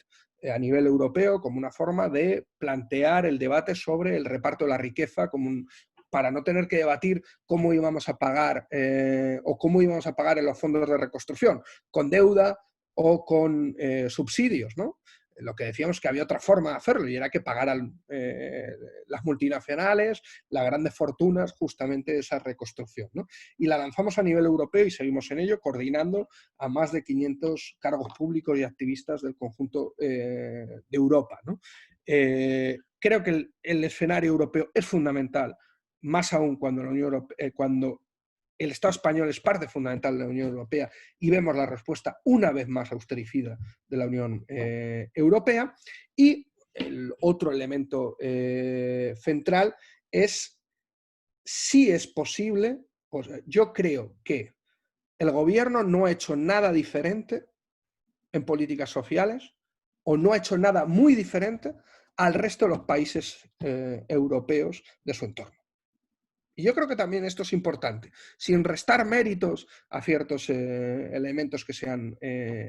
a nivel europeo como una forma de plantear el debate sobre el reparto de la riqueza para no tener que debatir cómo íbamos a pagar o cómo íbamos a pagar en los fondos de reconstrucción, con deuda o con subsidios, ¿no? Lo que decíamos que había otra forma de hacerlo y era que pagaran las multinacionales, las grandes fortunas, justamente esa reconstrucción, ¿no? Y la lanzamos a nivel europeo y seguimos en ello, coordinando a más de 500 cargos públicos y activistas del conjunto de Europa, ¿no? Creo que el escenario europeo es fundamental, más aún cuando cuando el Estado español es parte fundamental de la Unión Europea y vemos la respuesta una vez más austericida de la Unión Europea. Y el otro elemento central es si es posible, o sea, yo creo que el gobierno no ha hecho nada diferente en políticas sociales o no ha hecho nada muy diferente al resto de los países europeos de su entorno. Y yo creo que también esto es importante, sin restar méritos a ciertos elementos que se han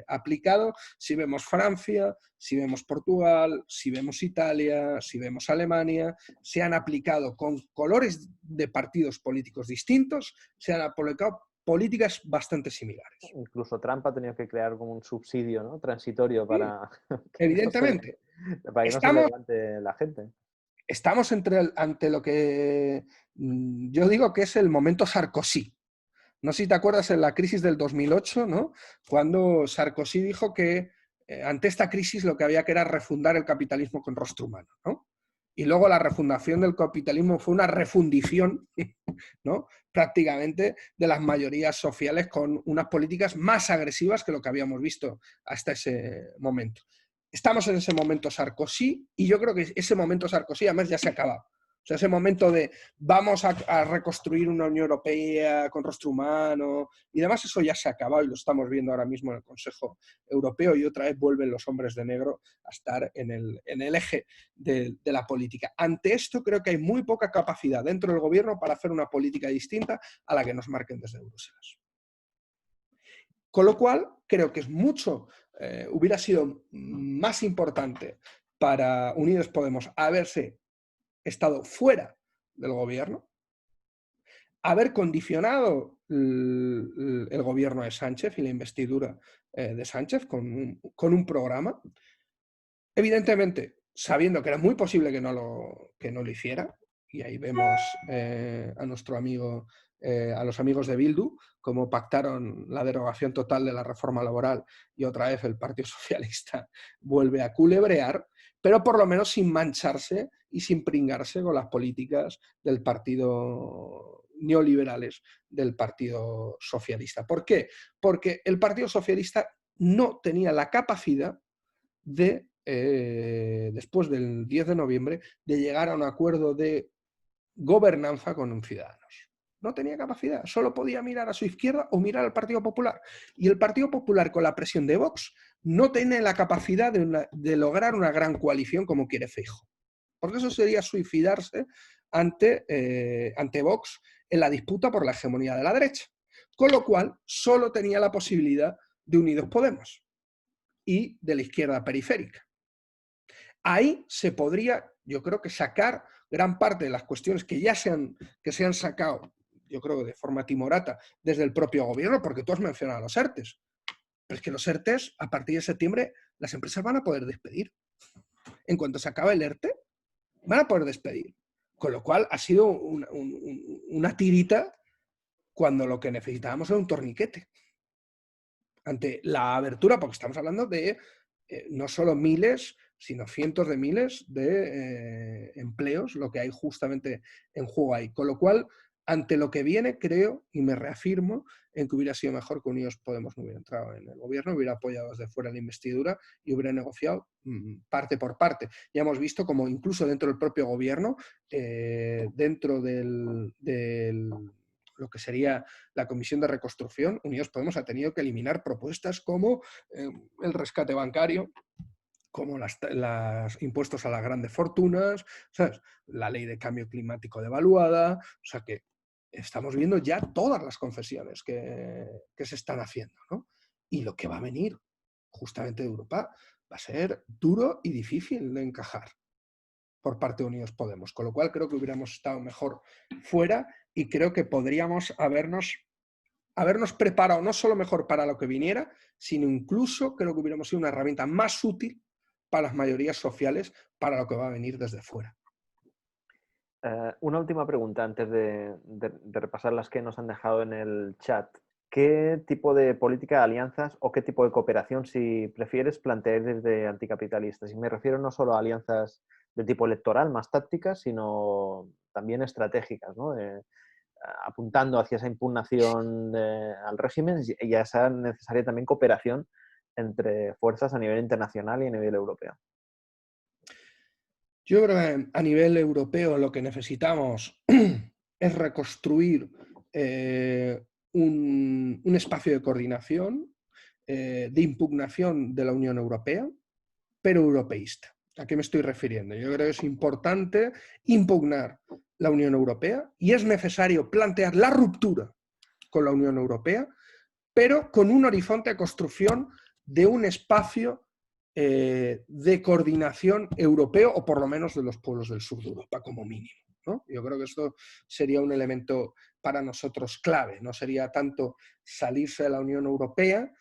aplicado. Si vemos Francia, si vemos Portugal, si vemos Italia, si vemos Alemania, se han aplicado con colores de partidos políticos distintos, se han aplicado políticas bastante similares. Incluso Trump ha tenido que crear como un subsidio, ¿no?, transitorio para evidentemente. Para que no se levante la gente. Estamos ante lo que yo digo que es el momento Sarkozy. No sé si te acuerdas en la crisis del 2008, ¿no? Cuando Sarkozy dijo que ante esta crisis lo que había que era refundar el capitalismo con rostro humano, ¿no? Y luego la refundación del capitalismo fue una refundición, ¿no?, prácticamente de las mayorías sociales con unas políticas más agresivas que lo que habíamos visto hasta ese momento. Estamos en ese momento Sarkozy y yo creo que ese momento Sarkozy además ya se acaba. O sea, ese momento de vamos a reconstruir una Unión Europea con rostro humano y demás, eso ya se ha acabado y lo estamos viendo ahora mismo en el Consejo Europeo y otra vez vuelven los hombres de negro a estar en el eje de la política. Ante esto creo que hay muy poca capacidad dentro del gobierno para hacer una política distinta a la que nos marquen desde Bruselas. Con lo cual, creo que es hubiera sido más importante para Unidos Podemos haberse estado fuera del gobierno, haber condicionado el gobierno de Sánchez y la investidura de Sánchez con un programa, evidentemente sabiendo que era muy posible que no lo hiciera, y ahí vemos a nuestro amigo, a los amigos de Bildu, cómo pactaron la derogación total de la reforma laboral y otra vez el Partido Socialista vuelve a culebrear, pero por lo menos sin mancharse y sin pringarse con las políticas del partido neoliberales del Partido Socialista. ¿Por qué? Porque el Partido Socialista no tenía la capacidad de, después del 10 de noviembre, de llegar a un acuerdo de gobernanza con Ciudadanos. No tenía capacidad, solo podía mirar a su izquierda o mirar al Partido Popular. Y el Partido Popular, con la presión de Vox, no tiene la capacidad de lograr una gran coalición como quiere Feijóo. Porque eso sería suicidarse ante Vox en la disputa por la hegemonía de la derecha. Con lo cual, solo tenía la posibilidad de Unidos Podemos y de la izquierda periférica. Ahí se podría, yo creo que sacar gran parte de las cuestiones que ya se han sacado, yo creo de forma timorata, desde el propio gobierno, porque tú has mencionado los ERTEs. Pero es que los ERTEs, a partir de septiembre, las empresas van a poder despedir. En cuanto se acabe el ERTE, van a poder despedir. Con lo cual ha sido una tirita cuando lo que necesitábamos era un torniquete. Ante la abertura, porque estamos hablando de no solo miles, sino cientos de miles de empleos, lo que hay justamente en juego ahí. Con lo cual, ante lo que viene, creo, y me reafirmo, en que hubiera sido mejor que Unidos Podemos no hubiera entrado en el gobierno, hubiera apoyado desde fuera la investidura y hubiera negociado parte por parte. Ya hemos visto como incluso dentro del propio gobierno, dentro del lo que sería la Comisión de Reconstrucción, Unidos Podemos ha tenido que eliminar propuestas como el rescate bancario, como los impuestos a las grandes fortunas, ¿sabes? La ley de cambio climático devaluada, o sea que estamos viendo ya todas las concesiones que se están haciendo, ¿no? Y lo que va a venir justamente de Europa va a ser duro y difícil de encajar por parte de Unidos Podemos, con lo cual creo que hubiéramos estado mejor fuera y creo que podríamos habernos preparado no solo mejor para lo que viniera, sino incluso creo que hubiéramos sido una herramienta más útil para las mayorías sociales para lo que va a venir desde fuera. Una última pregunta antes de repasar las que nos han dejado en el chat. ¿Qué tipo de política de alianzas o qué tipo de cooperación, si prefieres, plantear desde anticapitalistas? Y me refiero no solo a alianzas de tipo electoral, más tácticas, sino también estratégicas, ¿no? Apuntando hacia esa impugnación al régimen y a esa necesaria también cooperación entre fuerzas a nivel internacional y a nivel europeo. Yo creo que a nivel europeo lo que necesitamos es reconstruir un espacio de coordinación, de impugnación de la Unión Europea, pero europeísta. ¿A qué me estoy refiriendo? Yo creo que es importante impugnar la Unión Europea y es necesario plantear la ruptura con la Unión Europea, pero con un horizonte de construcción de un espacio de coordinación europeo, o por lo menos de los pueblos del sur de Europa, como mínimo, ¿no? Yo creo que esto sería un elemento para nosotros clave. No sería tanto salirse de la Unión Europea,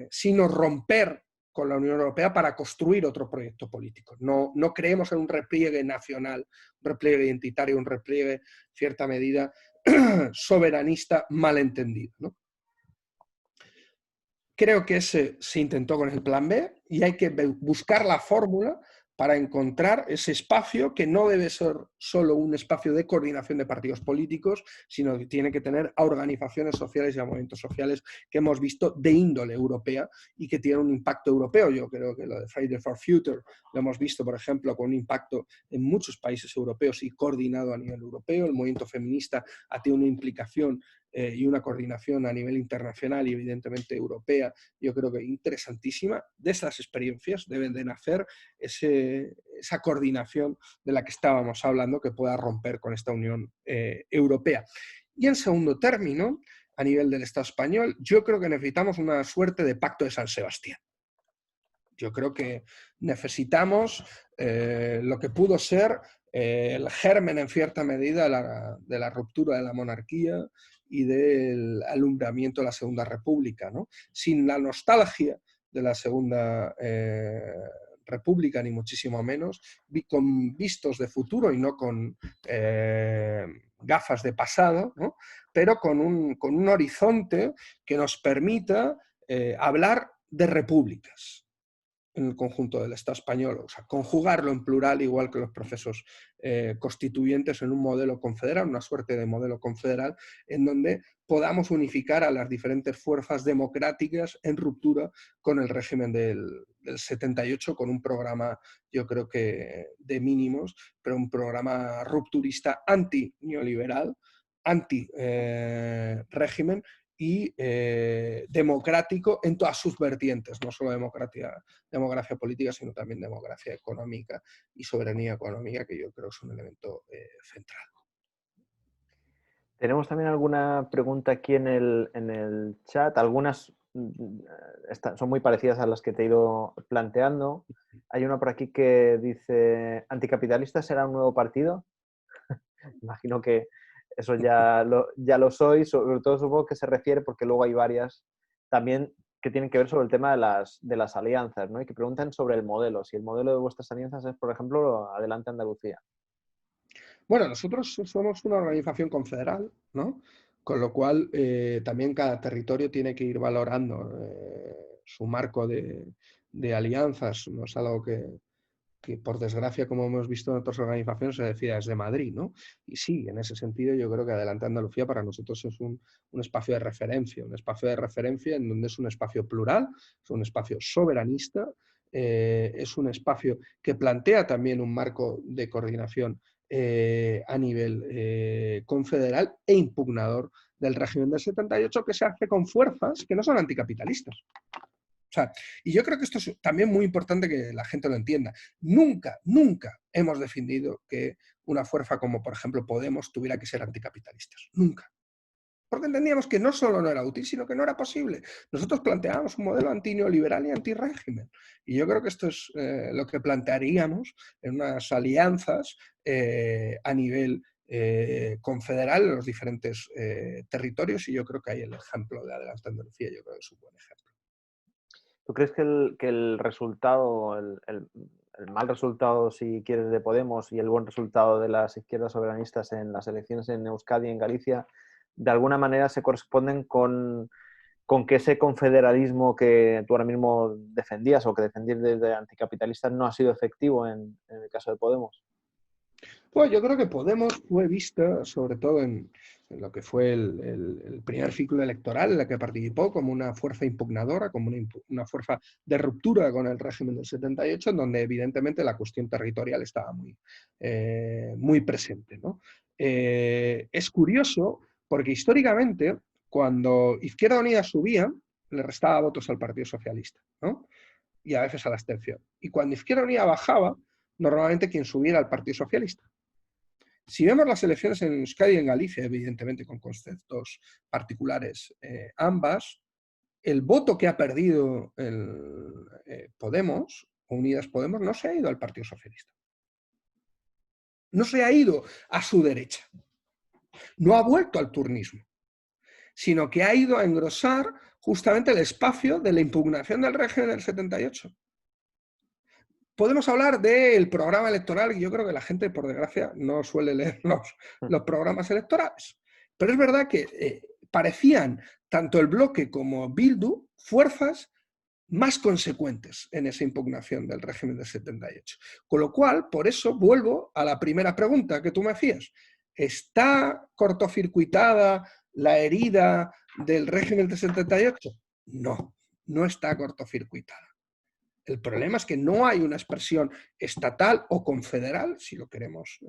sino romper con la Unión Europea para construir otro proyecto político. No creemos en un repliegue nacional, un repliegue identitario, un repliegue, en cierta medida, soberanista malentendido, ¿no? Creo que ese se intentó con el plan B y hay que buscar la fórmula para encontrar ese espacio que no debe ser solo un espacio de coordinación de partidos políticos, sino que tiene que tener a organizaciones sociales y a movimientos sociales que hemos visto de índole europea y que tienen un impacto europeo. Yo creo que lo de Fridays for Future lo hemos visto, por ejemplo, con un impacto en muchos países europeos y coordinado a nivel europeo. El movimiento feminista ha tenido una implicación y una coordinación a nivel internacional y evidentemente europea, yo creo que interesantísima. De esas experiencias deben de nacer esa coordinación de la que estábamos hablando que pueda romper con esta Unión Europea. Y en segundo término, a nivel del Estado español, yo creo que necesitamos una suerte de pacto de San Sebastián. Yo creo que necesitamos lo que pudo ser el germen en cierta medida de la ruptura de la monarquía y del alumbramiento de la Segunda República, ¿no? Sin la nostalgia de la Segunda República, ni muchísimo menos, con vistos de futuro y no con gafas de pasado, ¿no? Pero con un horizonte que nos permita hablar de repúblicas en el conjunto del Estado español, o sea, conjugarlo en plural, igual que los procesos constituyentes, en un modelo confederal, una suerte de modelo confederal, en donde podamos unificar a las diferentes fuerzas democráticas en ruptura con el régimen del 78, con un programa, yo creo que de mínimos, pero un programa rupturista anti-neoliberal, anti-régimen, y democrático en todas sus vertientes, no solo democracia política, sino también democracia económica y soberanía económica, que yo creo es un elemento central. Tenemos también alguna pregunta aquí en el chat. Algunas son muy parecidas a las que te he ido planteando. Hay una por aquí que dice, ¿anticapitalista será un nuevo partido? Imagino que eso ya lo soy, sobre todo supongo que se refiere, porque luego hay varias también que tienen que ver sobre el tema de las alianzas, ¿no? Y que preguntan sobre el modelo, si el modelo de vuestras alianzas es, por ejemplo, Adelante Andalucía. Bueno, nosotros somos una organización confederal, ¿no? Con lo cual también cada territorio tiene que ir valorando su marco de alianzas. No es algo que por desgracia, como hemos visto en otras organizaciones, se decida desde Madrid, ¿no? Y sí, en ese sentido yo creo que Adelante Andalucía para nosotros es un espacio de referencia en donde es un espacio plural, es un espacio soberanista, es un espacio que plantea también un marco de coordinación a nivel confederal e impugnador del régimen del 78, que se hace con fuerzas que no son anticapitalistas. O sea, y yo creo que esto es también muy importante que la gente lo entienda. Nunca, nunca hemos defendido que una fuerza como, por ejemplo, Podemos tuviera que ser anticapitalistas. Nunca. Porque entendíamos que no solo no era útil, sino que no era posible. Nosotros planteábamos un modelo antineoliberal y antirrégimen. Y yo creo que esto es lo que plantearíamos en unas alianzas a nivel confederal en los diferentes territorios. Y yo creo que ahí el ejemplo de Adelante Andalucía, yo creo que es un buen ejemplo. ¿Tú crees que el resultado, el mal resultado, si quieres, de Podemos y el buen resultado de las izquierdas soberanistas en las elecciones en Euskadi y en Galicia, de alguna manera se corresponden con que ese confederalismo que tú ahora mismo defendías o que defendías desde anticapitalistas no ha sido efectivo en el caso de Podemos? Pues yo creo que Podemos fue vista, sobre todo en lo que fue el primer ciclo electoral en el que participó, como una fuerza impugnadora, como una fuerza de ruptura con el régimen del 78, en donde evidentemente la cuestión territorial estaba muy presente, ¿no? Es curioso porque históricamente, cuando Izquierda Unida subía, le restaba votos al Partido Socialista, ¿no? Y a veces a la abstención. Y cuando Izquierda Unida bajaba, normalmente quien subiera al Partido Socialista. Si vemos las elecciones en Euskadi y en Galicia, evidentemente con conceptos particulares ambas, el voto que ha perdido Podemos, Unidas Podemos, no se ha ido al Partido Socialista. No se ha ido a su derecha. No ha vuelto al turnismo, sino que ha ido a engrosar justamente el espacio de la impugnación del régimen del 78. Podemos hablar del programa electoral, y yo creo que la gente, por desgracia, no suele leer los programas electorales. Pero es verdad que parecían, tanto el bloque como Bildu, fuerzas más consecuentes en esa impugnación del régimen del 78. Con lo cual, por eso vuelvo a la primera pregunta que tú me hacías. ¿Está cortocircuitada la herida del régimen del 78? No, no está cortocircuitada. El problema es que no hay una expresión estatal o confederal, si lo queremos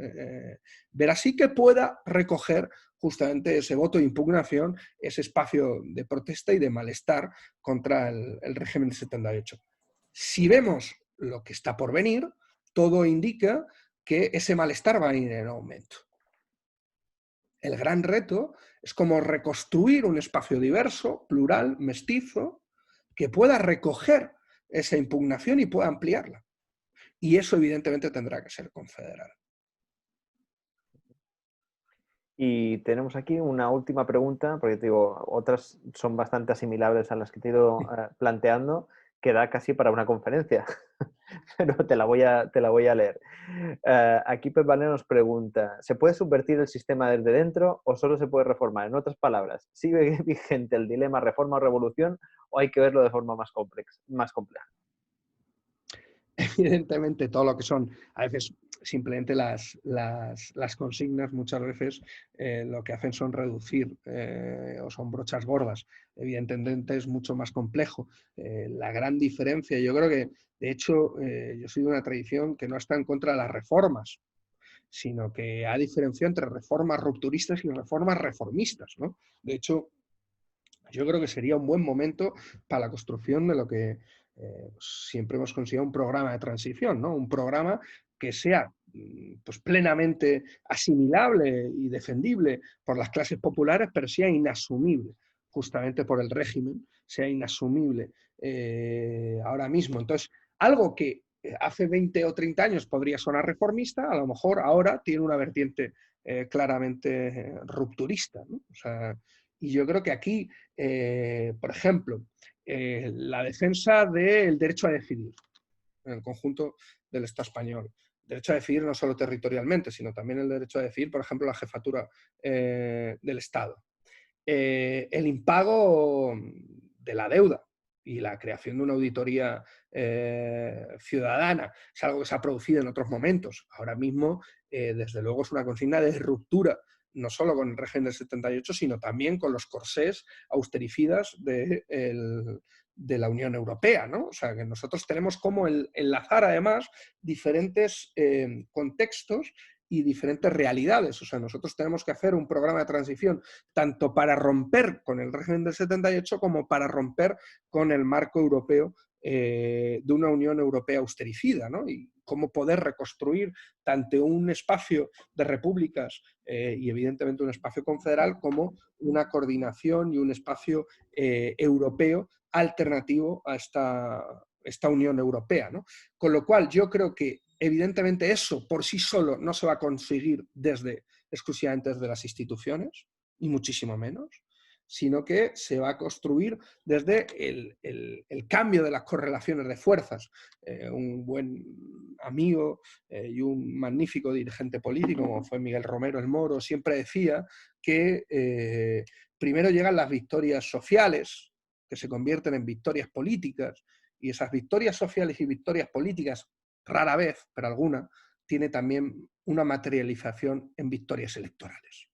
ver así, que pueda recoger justamente ese voto de impugnación, ese espacio de protesta y de malestar contra el régimen del 78. Si vemos lo que está por venir, todo indica que ese malestar va a ir en aumento. El gran reto es cómo reconstruir un espacio diverso, plural, mestizo, que pueda recoger esa impugnación y pueda ampliarla. Y eso evidentemente tendrá que ser confederal. Y tenemos aquí una última pregunta, porque te digo, otras son bastante asimilables a las que te he ido planteando, que da casi para una conferencia, pero te la voy a leer. Aquí Pep Valero nos pregunta, ¿se puede subvertir el sistema desde dentro o solo se puede reformar? En otras palabras, ¿sigue vigente el dilema reforma o revolución o hay que verlo de forma más compleja? Evidentemente todo lo que son, a veces simplemente las consignas muchas veces lo que hacen son reducir o son brochas gordas. Evidentemente es mucho más complejo. La gran diferencia, yo creo que, de hecho, yo soy de una tradición que no está en contra de las reformas, sino que ha diferenciado entre reformas rupturistas y reformas reformistas, ¿no? De hecho, yo creo que sería un buen momento para la construcción de lo que siempre hemos considerado un programa de transición, ¿no? Un programa que sea pues, plenamente asimilable y defendible por las clases populares, pero sea inasumible justamente por el régimen, sea inasumible ahora mismo. Entonces, algo que hace 20 o 30 años podría sonar reformista, a lo mejor ahora tiene una vertiente claramente rupturista, ¿no? O sea, y yo creo que aquí, por ejemplo, la defensa del derecho a decidir en el conjunto del Estado español. Derecho a decidir no solo territorialmente, sino también el derecho a decidir, por ejemplo, la jefatura del Estado. El impago de la deuda y la creación de una auditoría ciudadana es algo que se ha producido en otros momentos. Ahora mismo, desde luego, es una consigna de ruptura, no solo con el régimen del 78, sino también con los corsés austericidas de la Unión Europea, ¿no? O sea, que nosotros tenemos como enlazar, además, diferentes contextos y diferentes realidades. O sea, nosotros tenemos que hacer un programa de transición tanto para romper con el régimen del 78 como para romper con el marco europeo de una Unión Europea austericida, ¿no? Y cómo poder reconstruir tanto un espacio de repúblicas y evidentemente un espacio confederal como una coordinación y un espacio europeo alternativo a esta Unión Europea, ¿no? Con lo cual yo creo que evidentemente eso por sí solo no se va a conseguir exclusivamente desde las instituciones, ni muchísimo menos, sino que se va a construir desde el cambio de las correlaciones de fuerzas. Un buen amigo y un magnífico dirigente político, como fue Miguel Romero el Moro, siempre decía que primero llegan las victorias sociales, que se convierten en victorias políticas, y esas victorias sociales y victorias políticas, rara vez, pero alguna, tiene también una materialización en victorias electorales.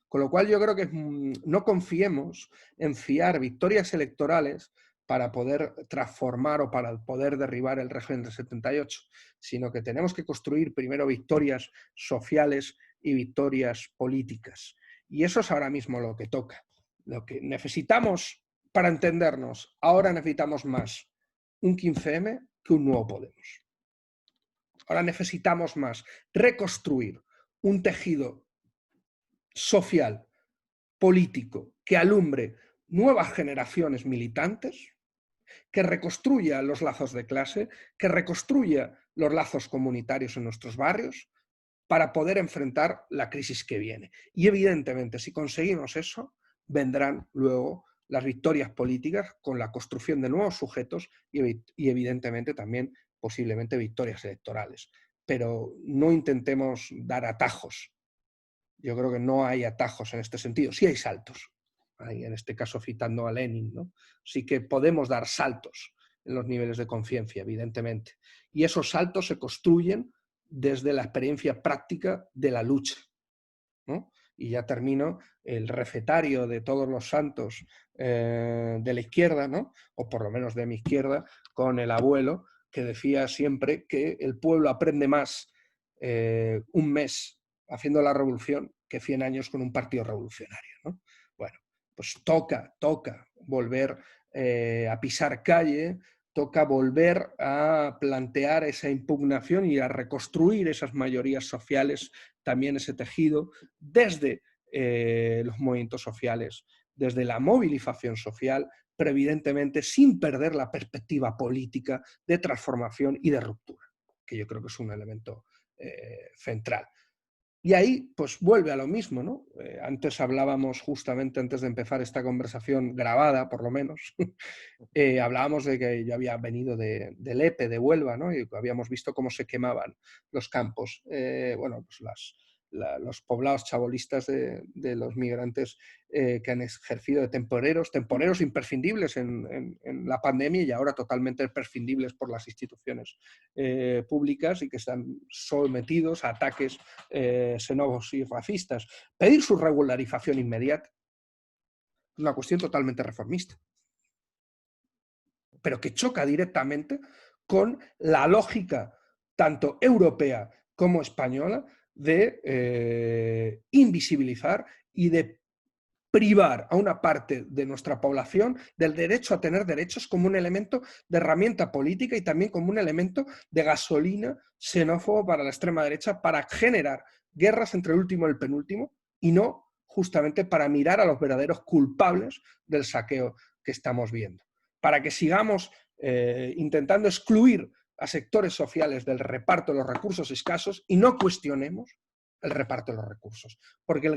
Con lo cual yo creo que no confiemos en fiar victorias electorales para poder transformar o para poder derribar el régimen del 78, sino que tenemos que construir primero victorias sociales y victorias políticas. Y eso es ahora mismo lo que toca. Lo que necesitamos para entendernos, ahora necesitamos más un 15M que un nuevo Podemos. Ahora necesitamos más reconstruir un tejido social, político, que alumbre nuevas generaciones militantes, que reconstruya los lazos de clase, que reconstruya los lazos comunitarios en nuestros barrios, para poder enfrentar la crisis que viene. Y evidentemente, si conseguimos eso, vendrán luego las victorias políticas con la construcción de nuevos sujetos y evidentemente también posiblemente victorias electorales. Pero no intentemos dar atajos. Yo creo que no hay atajos en este sentido. Sí hay saltos. Hay, en este caso citando a Lenin, ¿no? Sí que podemos dar saltos en los niveles de conciencia, evidentemente. Y esos saltos se construyen desde la experiencia práctica de la lucha, ¿no? Y ya termino, el recetario de todos los santos de la izquierda, ¿no? O por lo menos de mi izquierda, con el abuelo, que decía siempre que el pueblo aprende más un mes haciendo la revolución que 100 años con un partido revolucionario, ¿no? Bueno, pues toca volver a pisar calle, toca volver a plantear esa impugnación y a reconstruir esas mayorías sociales, también ese tejido, desde los movimientos sociales, desde la movilización social, pero evidentemente sin perder la perspectiva política de transformación y de ruptura, que yo creo que es un elemento central. Y ahí, pues vuelve a lo mismo, ¿no? Antes hablábamos, justamente antes de empezar esta conversación grabada, por lo menos, hablábamos de que yo había venido de Lepe, de Huelva, ¿no? Y habíamos visto cómo se quemaban los campos. Bueno, pues los poblados chabolistas de los migrantes que han ejercido de temporeros imprescindibles en la pandemia y ahora totalmente prescindibles por las instituciones públicas y que están sometidos a ataques xenófobos y racistas. Pedir su regularización inmediata es una cuestión totalmente reformista, pero que choca directamente con la lógica tanto europea como española de invisibilizar y de privar a una parte de nuestra población del derecho a tener derechos como un elemento de herramienta política y también como un elemento de gasolina xenófobo para la extrema derecha para generar guerras entre el último y el penúltimo y no justamente para mirar a los verdaderos culpables del saqueo que estamos viendo. Para que sigamos intentando excluir a sectores sociales del reparto de los recursos escasos y no cuestionemos el reparto de los recursos. Porque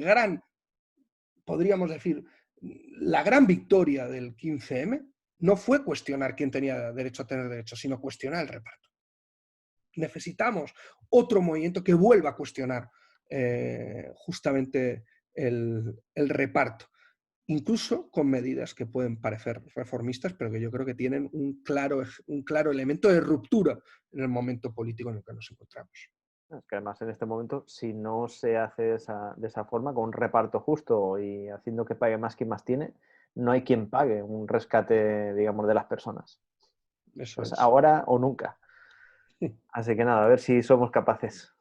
podríamos decir, la gran victoria del 15M no fue cuestionar quién tenía derecho a tener derechos, sino cuestionar el reparto. Necesitamos otro movimiento que vuelva a cuestionar justamente el reparto, incluso con medidas que pueden parecer reformistas, pero que yo creo que tienen un claro elemento de ruptura en el momento político en el que nos encontramos. Es que además en este momento, si no se hace de esa forma, con un reparto justo y haciendo que pague más quien más tiene, no hay quien pague un rescate, digamos, de las personas. Eso Pues es. ahora o nunca. Así que nada, a ver si somos capaces.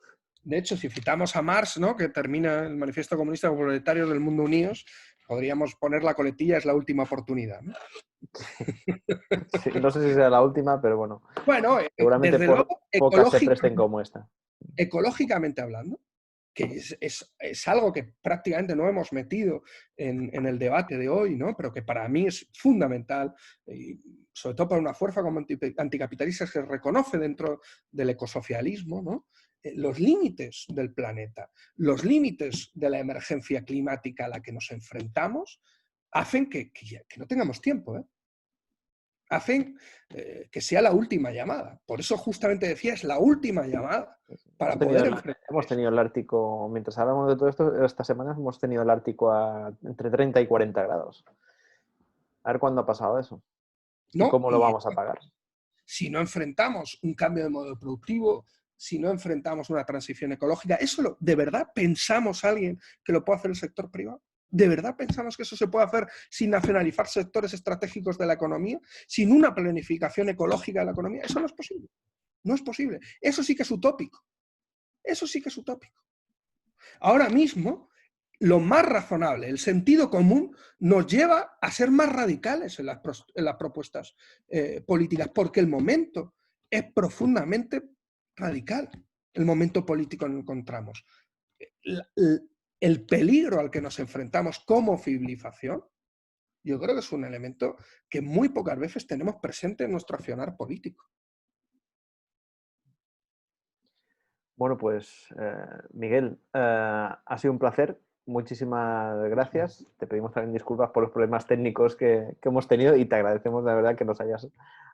De hecho, si citamos a Marx, ¿no?, que termina el Manifiesto Comunista de Proletarios del Mundo Unidos, podríamos poner la coletilla, es la última oportunidad, ¿no? Sí, no sé si será la última, pero bueno, Bueno, seguramente desde luego, pocas se presten como esta. ecológicamente hablando, que es algo que prácticamente no hemos metido en el debate de hoy, ¿no?, pero que para mí es fundamental, y sobre todo para una fuerza como anticapitalista que reconoce dentro del ecosocialismo, ¿no?, los límites del planeta, los límites de la emergencia climática a la que nos enfrentamos, hacen que no tengamos tiempo, ¿eh? Hacen que sea la última llamada. Por eso justamente decía, es la última llamada para poder enfrentar. Hemos tenido el Ártico, mientras hablamos de todo esto, estas semanas hemos tenido el Ártico entre 30 y 40 grados. A ver cuándo ha pasado eso y ¿No? cómo lo vamos a pagar. Si no enfrentamos un cambio de modelo productivo, si no enfrentamos una transición ecológica, ¿eso de verdad pensamos alguien que lo puede hacer el sector privado? ¿De verdad pensamos que eso se puede hacer sin nacionalizar sectores estratégicos de la economía, sin una planificación ecológica de la economía? Eso no es posible. No es posible. Eso sí que es utópico. Eso sí que es utópico. Ahora mismo, lo más razonable, el sentido común, nos lleva a ser más radicales en las propuestas políticas, porque el momento es profundamente radical, el momento político en el que encontramos. El peligro al que nos enfrentamos como civilización, yo creo que es un elemento que muy pocas veces tenemos presente en nuestro accionar político. Bueno, pues Miguel, ha sido un placer. Muchísimas gracias. Te pedimos también disculpas por los problemas técnicos que hemos tenido y te agradecemos de verdad que nos hayas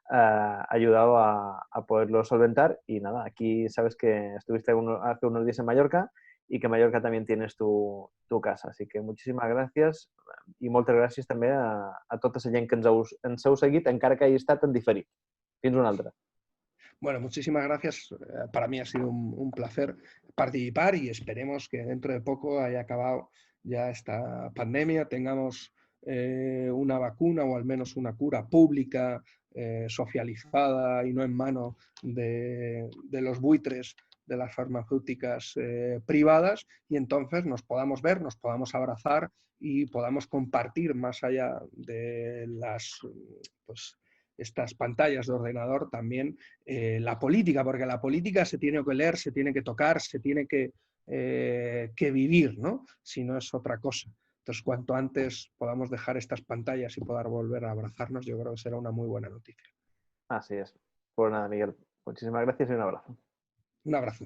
ayudado a poderlo solventar. Y nada, aquí sabes que estuviste hace unos días en Mallorca y que en Mallorca también tienes tu casa. Así que muchísimas gracias i moltes gràcies també a tota la gent que ens heu seguit, encara que hagi estat en diferit. Fins una altra. Bueno, muchísimas gracias. Para mí ha sido un placer participar y esperemos que dentro de poco haya acabado ya esta pandemia, tengamos una vacuna o al menos una cura pública, socializada y no en manos de los buitres de las farmacéuticas privadas, y entonces nos podamos ver, nos podamos abrazar y podamos compartir más allá de las, pues, estas pantallas de ordenador también la política, porque la política se tiene que leer, se tiene que tocar, se tiene que vivir, ¿no? Si no es otra cosa. Entonces, cuanto antes podamos dejar estas pantallas y poder volver a abrazarnos, yo creo que será una muy buena noticia. Así es. Pues nada, Miguel, muchísimas gracias y un abrazo. Un abrazo.